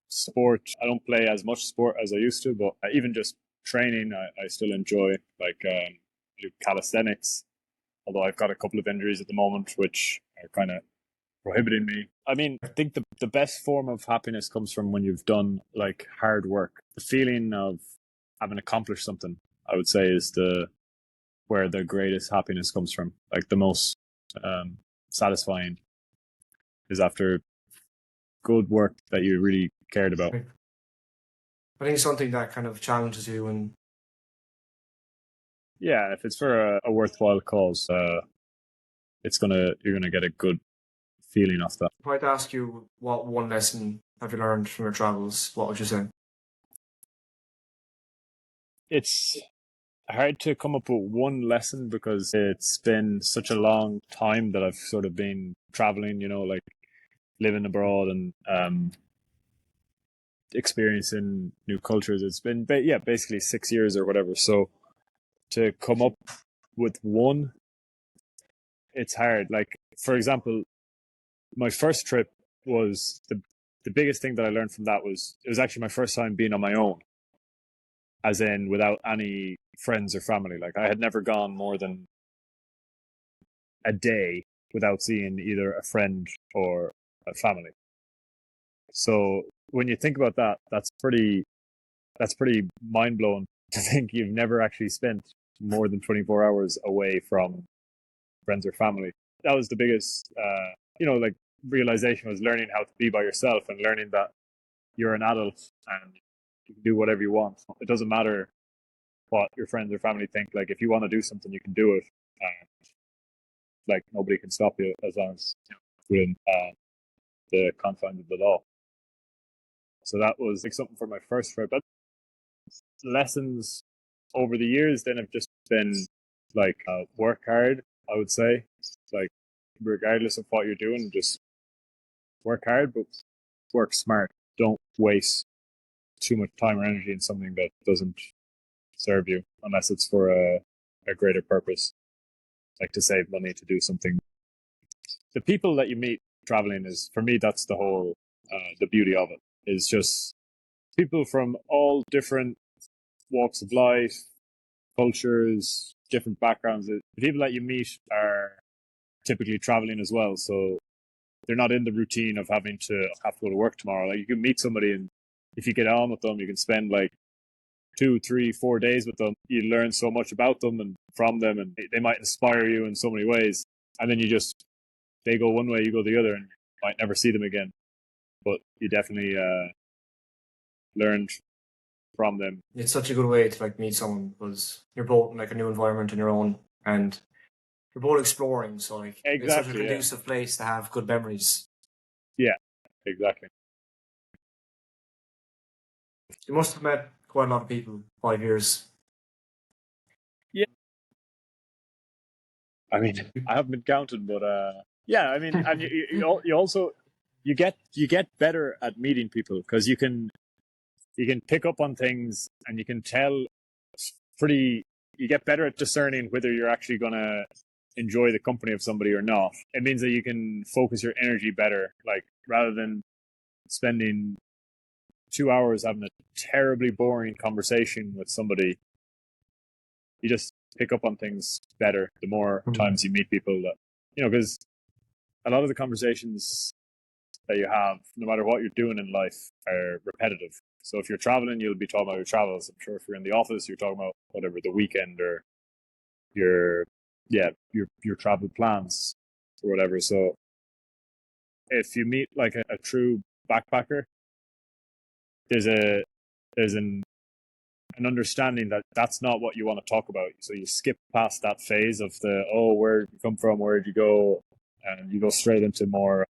Sport. I don't play as much sport as I used to, but even just training, I still enjoy. Like I do calisthenics, although I've got a couple of injuries at the moment, which are kind of prohibiting me. I mean, I think the best form of happiness comes from when you've done like hard work. The feeling of having accomplished something, I would say, is the where the greatest happiness comes from. Like the most um, satisfying is after good work that you really cared about. I think something that kind of challenges you and Yeah, if it's for a worthwhile cause, you're gonna get a good feeling off that. if I had to ask you what one lesson have you learned from your travels, what would you say? It's hard to come up with one lesson because it's been such a long time that I've sort of been traveling, like living abroad and experiencing new cultures. It's been, basically 6 years or whatever. So to come up with one, it's hard. Like, for example, my first trip was the biggest thing that I learned from that was it was actually my first time being on my own, as in without any friends or family. Like, I had never gone more than a day without seeing either a friend or a family. So when you think about that, that's pretty mind blowing to think you've never actually spent more than 24 hours away from friends or family. That was the biggest, like realization, was learning how to be by yourself and learning that you're an adult and you can do whatever you want. It doesn't matter what your friends or family think. Like, if you want to do something, you can do it. And like, nobody can stop you as long as within the confines of the law. So that was like something for my first trip. But lessons over the years then have just been like work hard, I would say. Like, regardless of what you're doing, just work hard, but work smart. Don't waste too much time or energy in something that doesn't serve you, unless it's for a greater purpose, like to save money, to do something. The people that you meet traveling is, for me, that's the whole, the beauty of it, is just people from all different walks of life, cultures, different backgrounds. The people that you meet are typically traveling as well, so they're not in the routine of having to go to work tomorrow. Like, you can meet somebody, and if you get on with them, you can spend like 2, 3, 4 days with them. You learn so much about them and from them, and they might inspire you in so many ways. And then they go one way, you go the other, and you might never see them again. But you definitely learned from them. It's such a good way to like meet someone, because you're both in like a new environment on your own, and you're both exploring. So like, it's such a conducive place to have good memories. Yeah, exactly. You must have met quite a lot of people 5 years. Yeah. I mean, I haven't been counted, but yeah. I mean, and you also you get better at meeting people, because you can pick up on things, and you can tell you get better at discerning whether you're actually going to enjoy the company of somebody or not. It means that you can focus your energy better, like, rather than spending 2 hours having a terribly boring conversation with somebody. You just pick up on things better the more times you meet people, that, because a lot of the conversations that you have, no matter what you're doing in life, are repetitive. So if you're traveling, you'll be talking about your travels. I'm sure if you're in the office, you're talking about whatever, the weekend, or your travel plans or whatever. So if you meet like a true backpacker, there's an understanding that that's not what you want to talk about. So you skip past that phase of where did you come from, where did you go, and you go straight into more,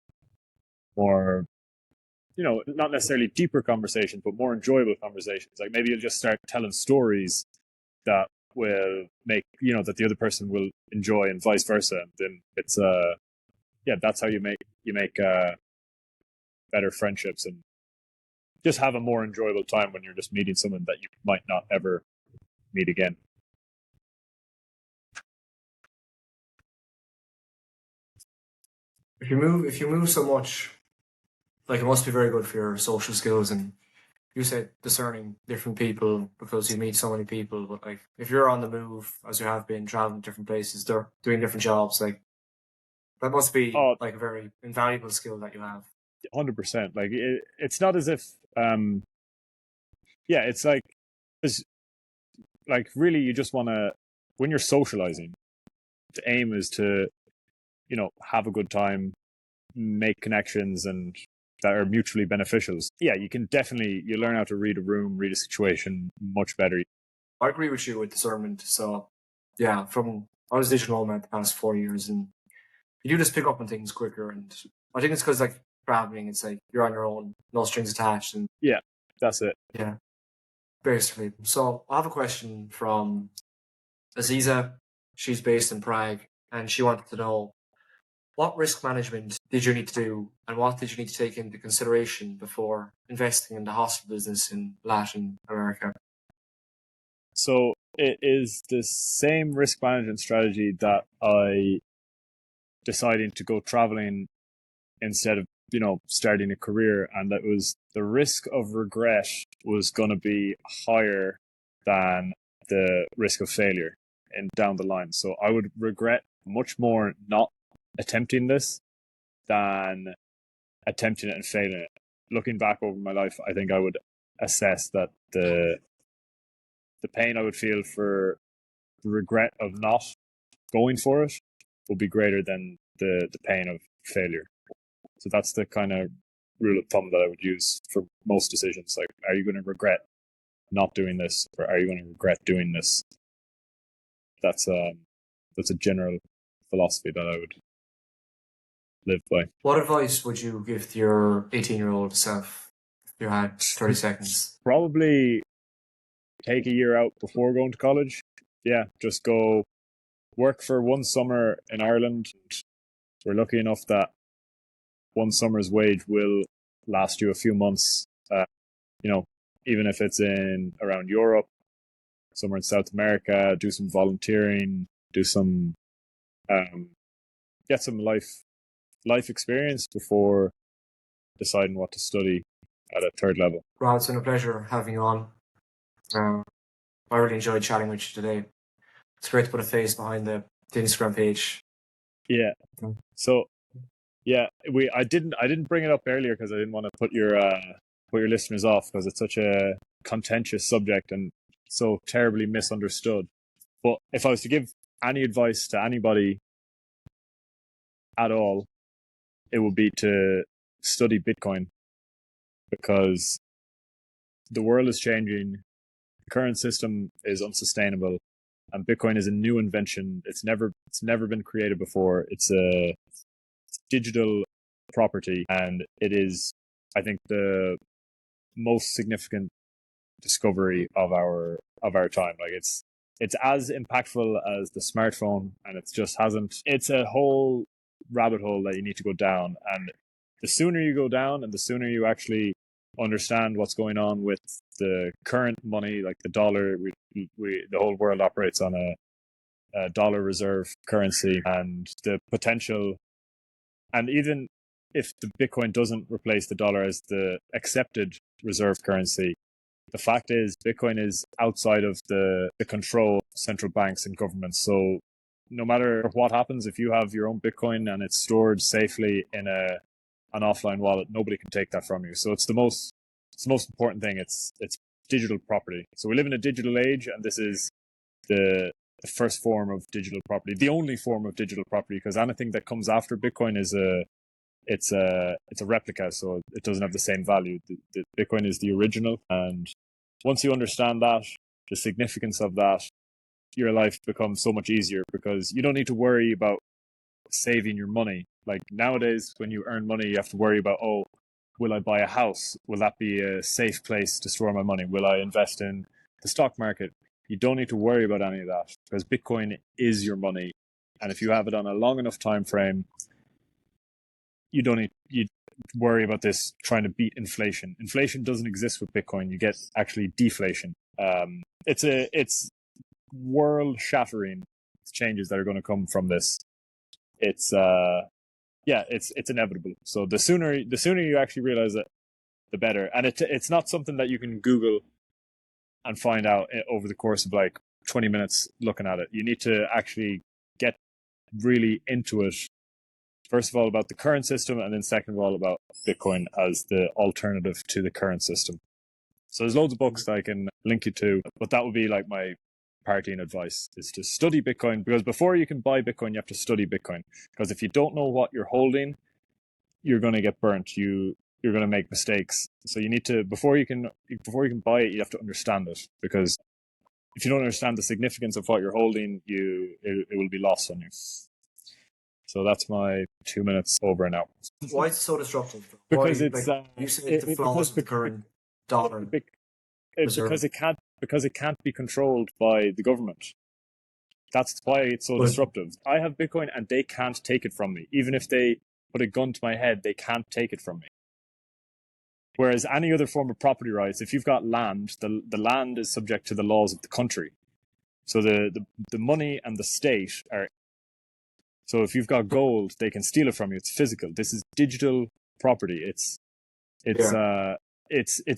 not necessarily deeper conversations, but more enjoyable conversations. Like, maybe you'll just start telling stories that will make, that the other person will enjoy, and vice versa. And then it's that's how you make better friendships, and just have a more enjoyable time when you're just meeting someone that you might not ever meet again. If you move so much, like, it must be very good for your social skills. And you said discerning different people because you meet so many people. But like, if you're on the move, as you have been, traveling to different places, they're doing different jobs, like, that must be like a very invaluable skill that you have. 100%. Like, it's not as if it's like really, you just want to, when you're socializing, the aim is to have a good time, make connections, and that are mutually beneficial. Yeah, you learn how to read a room, read a situation much better. I agree with you with discernment. So yeah, I was digital nomad the past 4 years, and you do just pick up on things quicker. And I think it's because, like, traveling, it's like you're on your own, no strings attached. And yeah, that's it. Yeah, basically. So I have a question from Aziza, she's based in Prague, and she wanted to know, what risk management did you need to do, and what did you need to take into consideration before investing in the hostel business in Latin America? So it is the same risk management strategy that I deciding to go traveling instead of, starting a career. And that was the risk of regret was going to be higher than the risk of failure and down the line. So I would regret much more not attempting this than attempting it and failing it. Looking back over my life, I think I would assess that the pain I would feel for the regret of not going for it will be greater than the pain of failure. So that's the kind of rule of thumb that I would use for most decisions. Like, are you going to regret not doing this, or are you going to regret doing this? That's a general philosophy that I would live by. What advice would you give to your 18-year-old self if you had 30 seconds? Probably take a year out before going to college. Yeah, just go work for one summer in Ireland. We're lucky enough that one summer's wage will last you a few months. Even if it's in around Europe, somewhere in South America, do some volunteering, do some, get some life experience before deciding what to study at a third level. Rob, it's been a pleasure having you on. I really enjoyed chatting with you today. It's great to put a face behind the Instagram page. Yeah. So, yeah, I didn't bring it up earlier because I didn't want to put your listeners off, because it's such a contentious subject and so terribly misunderstood. But if I was to give any advice to anybody at all, it would be to study Bitcoin, because the world is changing. The current system is unsustainable, and Bitcoin is a new invention. It's never been created before. It's a digital property, and it is, I think, the most significant discovery of our time. Like, it's as impactful as the smartphone, and it's a whole rabbit hole that you need to go down. And the sooner you go down, and the sooner you actually understand what's going on with the current money, like the dollar, the whole world operates on a dollar reserve currency, and the potential. And even if the Bitcoin doesn't replace the dollar as the accepted reserve currency, the fact is Bitcoin is outside of the control of central banks and governments. So no matter what happens, if you have your own Bitcoin and it's stored safely in an offline wallet, nobody can take that from you. So it's the most important thing. It's digital property. So we live in a digital age, and this is the first form of digital property, the only form of digital property, because anything that comes after Bitcoin is it's a replica, so it doesn't have the same value. The Bitcoin is the original, and once you understand that, the significance of that, your life becomes so much easier, because you don't need to worry about saving your money. Like nowadays, when you earn money, you have to worry about, oh, will I buy a house? Will that be a safe place to store my money? Will I invest in the stock market? You don't need to worry about any of that, because Bitcoin is your money. And if you have it on a long enough time frame, you don't need you worry about this trying to beat inflation. Inflation doesn't exist with Bitcoin. You get actually deflation. It's world shattering changes that are going to come from this. It's inevitable. So the sooner you actually realize it, the better. And it's not something that you can Google and find out over the course of like 20 minutes looking at it. You need to actually get really into it. First of all, about the current system, and then second of all, about Bitcoin as the alternative to the current system. So there's loads of books that I can link you to, but that would be like my parting advice, is to study Bitcoin, because before you can buy Bitcoin, you have to study Bitcoin. Because if you don't know what you're holding, you're going to get burnt. You're going to make mistakes. So you need to, before you can buy it, you have to understand it, because if you don't understand the significance of what you're holding, it will be lost on you. So that's my 2 minutes over now. Why is it so disruptive? Because it's you say it's the flaws of the current dollar. Because it can't be controlled by the government. That's why it's so disruptive. I have Bitcoin and they can't take it from me. Even if they put a gun to my head, they can't take it from me. Whereas any other form of property rights, if you've got land, the land is subject to the laws of the country. So the money and the state are. So if you've got gold, they can steal it from you. It's physical. This is digital property. It's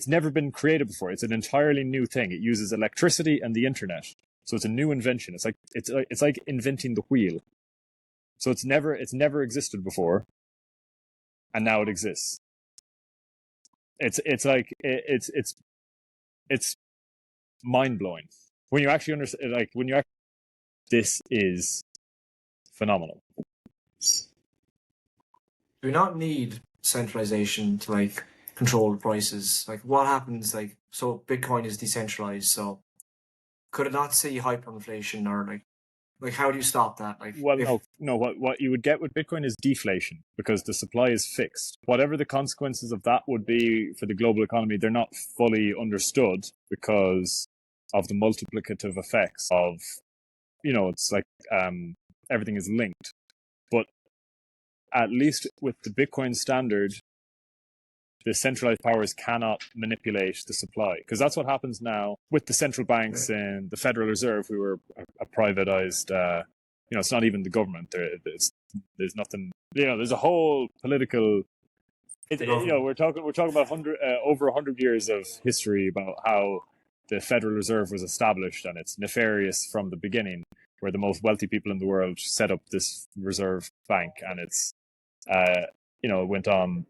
never been created before. It's an entirely new thing. It uses electricity and the internet. So it's a new invention. It's like inventing the wheel. So it's never existed before, and now it exists. It's mind blowing when you actually understand. Like when you actually, this is phenomenal. Do we not need centralization to like control the prices? Like what happens? Like so, Bitcoin is decentralized. So could it not see hyperinflation or like how do you stop that? Like, well, no. What you would get with Bitcoin is deflation because the supply is fixed. Whatever the consequences of that would be for the global economy, they're not fully understood because of the multiplicative effects of, it's like everything is linked. But at least with the Bitcoin standard, the centralized powers cannot manipulate the supply because that's what happens now with the central banks and the Federal Reserve, who are a privatized. It's not even the government. There's nothing. There's a whole political. We're talking about over 100 years of history about how the Federal Reserve was established, and it's nefarious from the beginning, where the most wealthy people in the world set up this reserve bank, and it's it went on.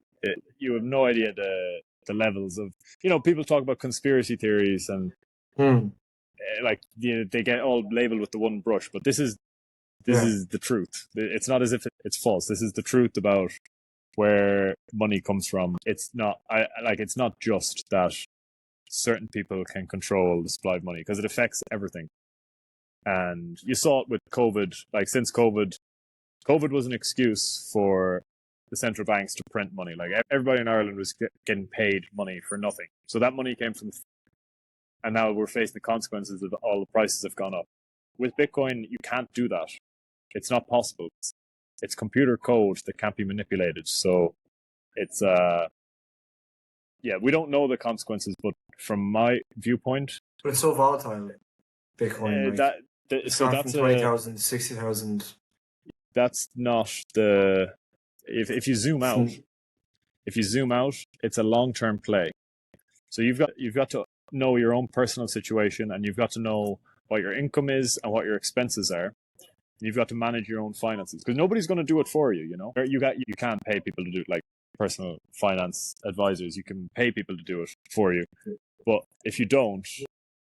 You have no idea the levels of people talk about conspiracy theories and they get all labeled with the one brush, but this is the truth. It's not as if it's false. This is the truth about where money comes from. It's not it's not just that certain people can control the supply of money because it affects everything. And you saw it with COVID. Like since COVID was an excuse for the central banks to print money. Like everybody in Ireland was getting paid money for nothing. So that money came from, and now we're facing the consequences of all the prices have gone up. With Bitcoin, you can't do that. It's not possible. It's computer code that can't be manipulated. So it's we don't know the consequences, but from my viewpoint, but it's so volatile. Bitcoin, it's gone from 20,000 to 60,000. That's not the. If you zoom out, it's a long-term play. So you've got to know your own personal situation, and you've got to know what your income is and what your expenses are. And you've got to manage your own finances because nobody's going to do it for you. You can't pay people to do it, like personal finance advisors. You can pay people to do it for you, but if you don't,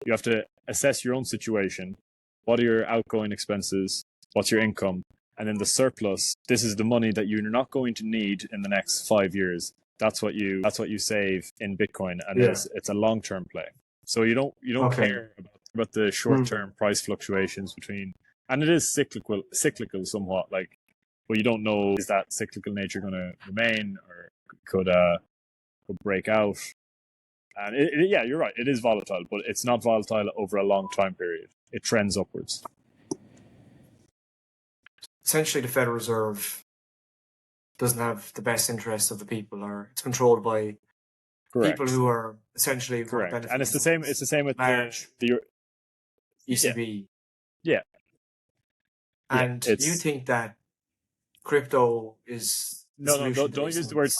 you have to assess your own situation. What are your outgoing expenses? What's your income? And then the surplus, this is the money that you're not going to need in the next 5 years. That's what you save in Bitcoin, and it's a long-term play. So you don't care about the short-term price fluctuations between, and it is cyclical somewhat. But you don't know, is that cyclical nature going to remain, or could break out? And you're right. It is volatile, but it's not volatile over a long time period. It trends upwards. Essentially, the Federal Reserve doesn't have the best interests of the people, or it's controlled by people who are essentially correct. And it's the same. It's the same with the ECB. Yeah. And you think that crypto is no? Don't use the word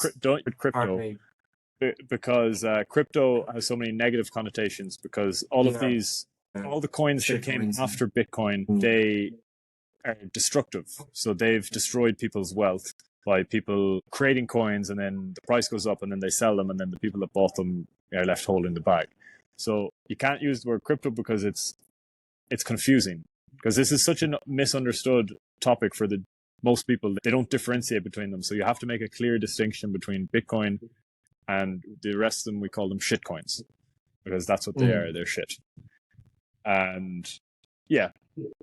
crypto. Because crypto has so many negative connotations. Because all of these, all the coins that came after Bitcoin, they are destructive. So they've destroyed people's wealth by people creating coins, and then the price goes up, and then they sell them, and then the people that bought them are left holding the bag. So you can't use the word crypto because it's confusing. Because this is such a misunderstood topic for the most people. They don't differentiate between them. So you have to make a clear distinction between Bitcoin and the rest of them. We call them shit coins because that's what they are. They're shit. And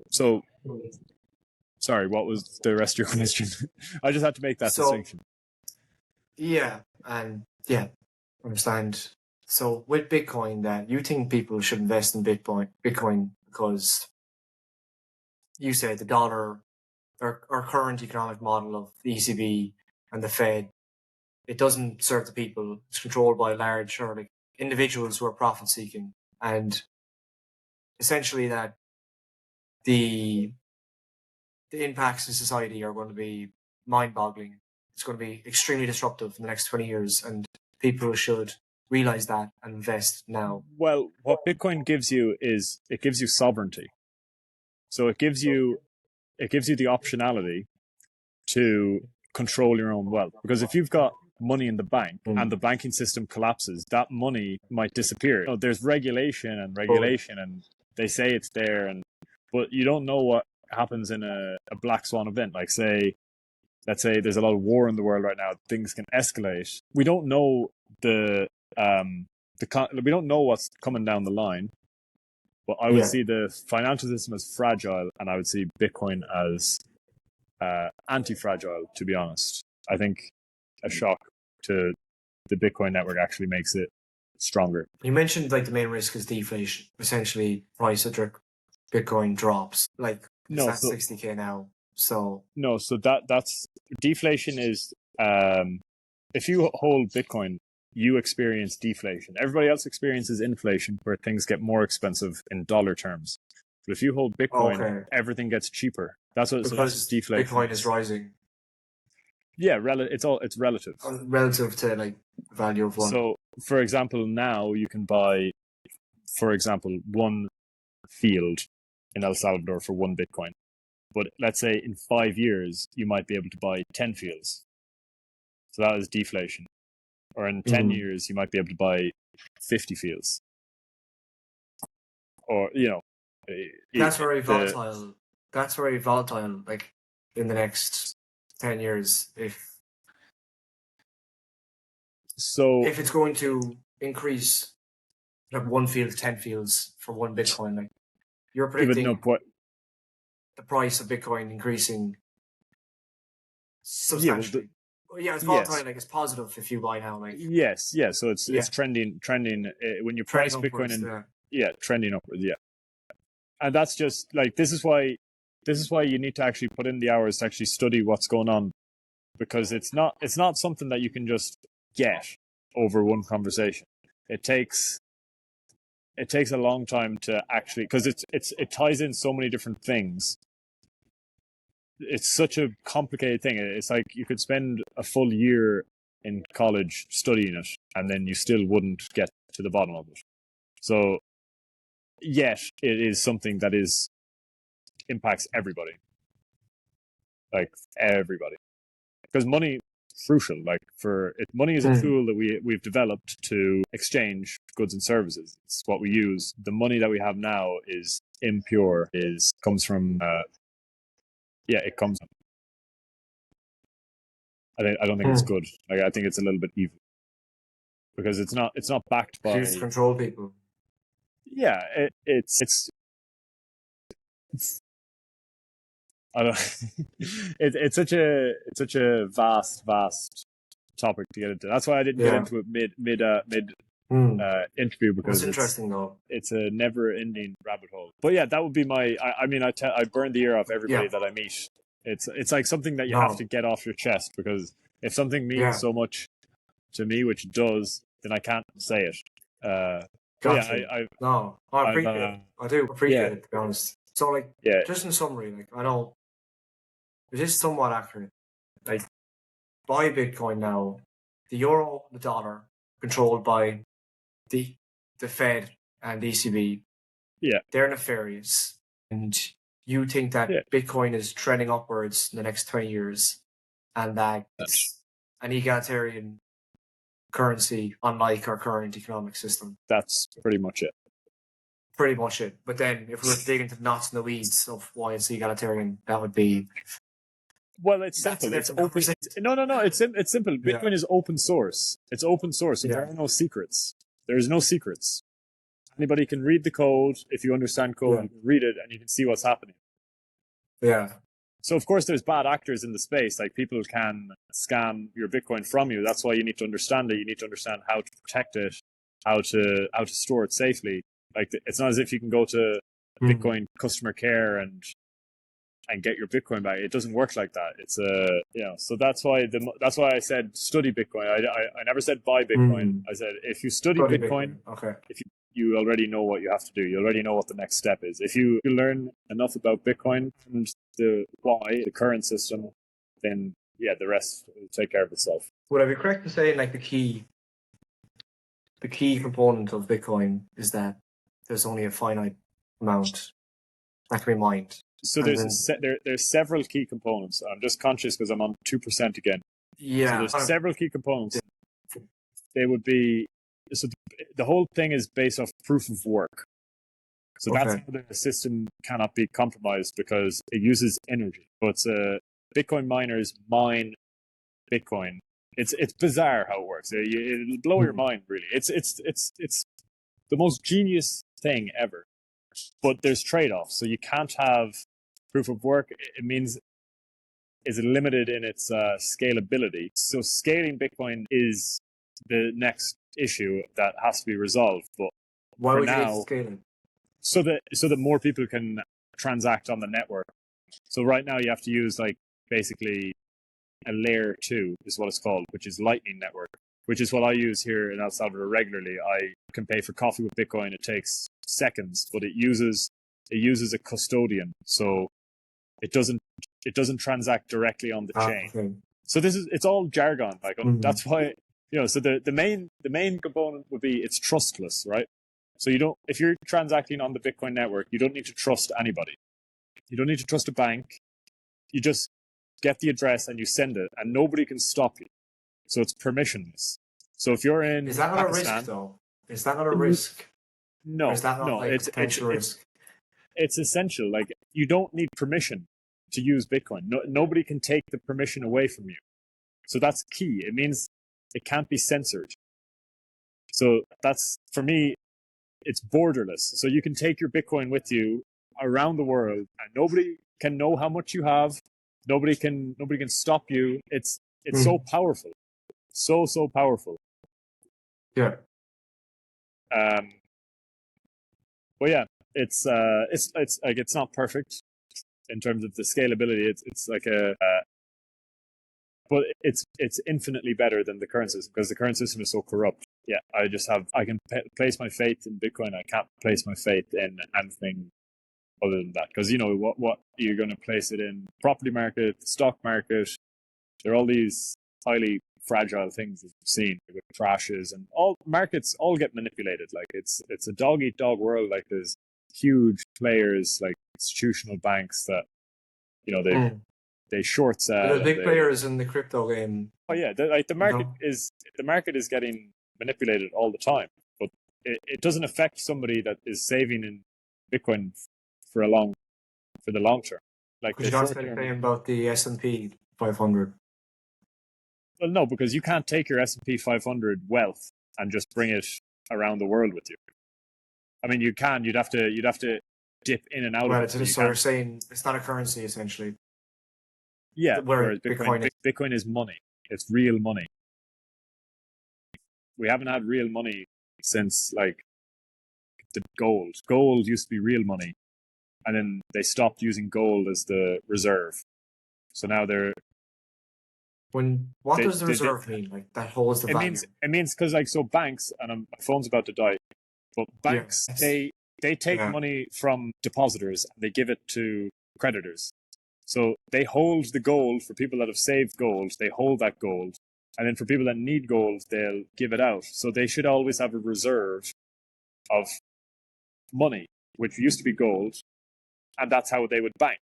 so sorry, what was the rest of your question? I just had to make that distinction. Understand. So with Bitcoin, that you think people should invest in Bitcoin because you said, the dollar, our current economic model of the ECB and the Fed, it doesn't serve the people. It's controlled by large or like individuals who are profit seeking, and essentially that the impacts in society are going to be mind-boggling. It's going to be extremely disruptive in the next 20 years, and people should realize that and invest now. Well, what Bitcoin gives you is it gives you sovereignty. So it gives you the optionality to control your own wealth. Because if you've got money in the bank and the banking system collapses, that money might disappear. You know, there's regulation, and they say it's there, but you don't know what happens in a black swan event. Like let's say there's a lot of war in the world right now. Things can escalate. We don't know we don't know what's coming down the line. But I would see the financial system as fragile, and I would see Bitcoin as anti-fragile, to be honest. I think a shock to the Bitcoin network actually makes it stronger. You mentioned like the main risk is deflation. Essentially, price of Bitcoin drops. Like it's at 60K now. So that's deflation is if you hold Bitcoin, you experience deflation. Everybody else experiences inflation, where things get more expensive in dollar terms. But if you hold Bitcoin, everything gets cheaper. That's what that's deflation. Bitcoin is rising. Yeah, it's relative. Relative to like the value of one. So, for example, now you can buy, for example, one field in El Salvador for 1 Bitcoin. But let's say in 5 years, you might be able to buy 10 fields. So that is deflation. Or in 10 years, you might be able to buy 50 fields. Or, that's very volatile. That's very volatile, like, in the next 10 years. If it's going to increase, like, 1 field, 10 fields for 1 Bitcoin, like, you're predicting the price of Bitcoin increasing substantially. It's volatile. Like, it's positive if you buy now. Like yes. So it's trending. When you price Bitcoin trending upwards. Yeah, and that's just like this is why you need to actually put in the hours to actually study what's going on, because it's not something that you can just get over one conversation. It takes a long time to actually, because it ties in so many different things. It's such a complicated thing. It's like you could spend a full year in college studying it, and then you still wouldn't get to the bottom of it. So, yet it is something that impacts everybody, like everybody, because money is crucial. Like money is a tool that we've developed to exchange goods and services. It's what we use. The money that we have now is impure. Comes from. It comes. I don't think it's good. Like, I think it's a little bit evil, because it's not backed by. Used to control people. Yeah, it's. I don't. It's such a vast topic to get into. That's why I didn't get into it mid interview, because it's interesting though. It's a never-ending rabbit hole. But yeah, that would be my. I burn the ear off everybody that I meet. It's like something that you have to get off your chest, because if something means so much to me, which it does, then I can't say it. Gotcha. I appreciate it. I do appreciate it, to be honest. So, like, just in summary, like, I know it is somewhat accurate. Like, buy Bitcoin now, the euro, the dollar, controlled by the Fed and ECB. Yeah, they're nefarious, and you think that Bitcoin is trending upwards in the next 20 years, and that it's an egalitarian currency, unlike our current economic system. That's pretty much it. But then, if we were to dig into the knots and the weeds of why it's egalitarian, that would be. Well, it's simple. It's open. No. It's simple. Bitcoin is open source. It's open source, so there are no secrets. There's no secrets. Anybody can read the code. If you understand code, you can read it, and you can see what's happening. Yeah. So, of course, there's bad actors in the space. Like, people can scam your Bitcoin from you. That's why you need to understand it. You need to understand how to protect it, how to store it safely. Like, it's not as if you can go to Bitcoin customer care and and get your Bitcoin back. It doesn't work like that. It's so that's why I said study Bitcoin. I never said buy Bitcoin. I said if you study Bitcoin, okay. if you already know what you have to do. You already know what the next step is. If you learn enough about Bitcoin and the current system, then the rest will take care of itself. Would I be correct in saying like the key component of Bitcoin is that there's only a finite amount that can be mined? So there's several key components. I'm just conscious because I'm on 2% again. Yeah. So there's several key components. They would be, so the whole thing is based off proof of work. So that's how the system cannot be compromised because it uses energy. So it's Bitcoin miners mine Bitcoin. It's bizarre how it works. It'll blow your mind, really. It's the most genius thing ever. But there's trade-offs. So you can't have proof of work. It means is limited in its scalability. So scaling Bitcoin is the next issue that has to be resolved. But why for would now, you need scaling? So that more people can transact on the network. So right now you have to use like basically a layer 2 is what it's called, which is Lightning Network, which is what I use here in El Salvador regularly. I can pay for coffee with Bitcoin. It takes seconds, but it uses a custodian, so it doesn't transact directly on the chain. Okay. So it's all jargon. Like that's why So the main component would be it's trustless, right? So if you're transacting on the Bitcoin network, you don't need to trust anybody. You don't need to trust a bank. You just get the address and you send it, and nobody can stop you. So it's permissionless. So if you're in Is that not Pakistan, a risk, though? Is that not a risk? No, or is that not it's potential risk? It's essential. Like you don't need permission to use Bitcoin. Nobody can take the permission away from you. So that's key. It means it can't be censored. So that's, for me, it's borderless. So you can take your Bitcoin with you around the world, and nobody can know how much you have. Nobody can stop you. It's so powerful, so powerful. Yeah. But yeah, it's like it's not perfect in terms of the scalability. It's like but it's infinitely better than the current system because the current system is so corrupt. Yeah, I can place my faith in Bitcoin. I can't place my faith in anything other than that, because what you're going to place it in: property market, the stock market. There are all these highly fragile things that we've seen with crashes, and all markets all get manipulated. Like it's a dog eat dog world. Like there's huge players like institutional banks that they short sell. The big players in the crypto game. Oh yeah, the market is getting manipulated all the time, but it doesn't affect somebody that is saving in Bitcoin for the long term. Like because you don't say anything about the S&P 500. Well, no, because you can't take your S&P 500 wealth and just bring it around the world with you. I mean, you can. You'd have to dip in and out of it. So you're saying it's not a currency, essentially. Yeah, whereas Bitcoin is money. It's real money. We haven't had real money since like the gold. Gold used to be real money, and then they stopped using gold as the reserve. So now they're. What does the reserve mean? Like that holds the value. It means because banks, and my phone's about to die, but banks they take money from depositors and they give it to creditors. So they hold the gold for people that have saved gold. They hold that gold. And then for people that need gold, they'll give it out. So they should always have a reserve of money, which used to be gold. And that's how they would bank.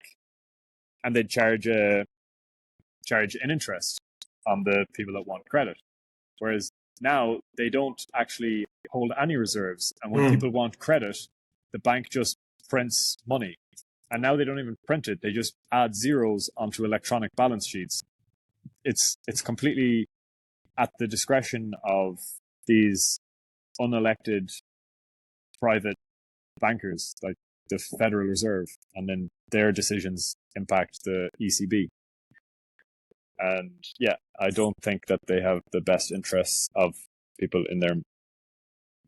And they'd charge an interest on the people that want credit. Whereas now they don't actually hold any reserves. And when people want credit, the bank just prints money. And now they don't even print it. They just add zeros onto electronic balance sheets. It's completely at the discretion of these unelected private bankers, like the Federal Reserve, and then their decisions impact the ECB. And yeah, I don't think that they have the best interests of people in their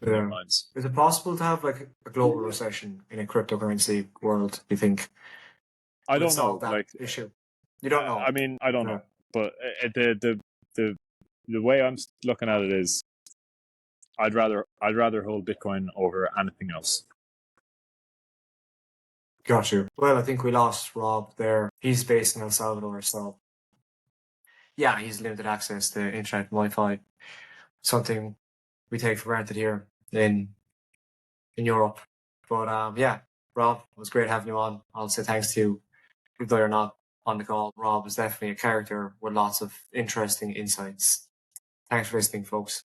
minds. Is it possible to have like a global recession in a cryptocurrency world, do you think? I don't solve know. that Like issue? You don't know. I mean, I don't know, but the way I'm looking at it is, I'd rather hold Bitcoin over anything else. Got you. Well, I think we lost Rob there. He's based in El Salvador, so yeah, he's limited access to internet and Wi-Fi. Something we take for granted here in Europe. But yeah, Rob, it was great having you on. I'll say thanks to you, even though you're not on the call. Rob is definitely a character with lots of interesting insights. Thanks for listening, folks.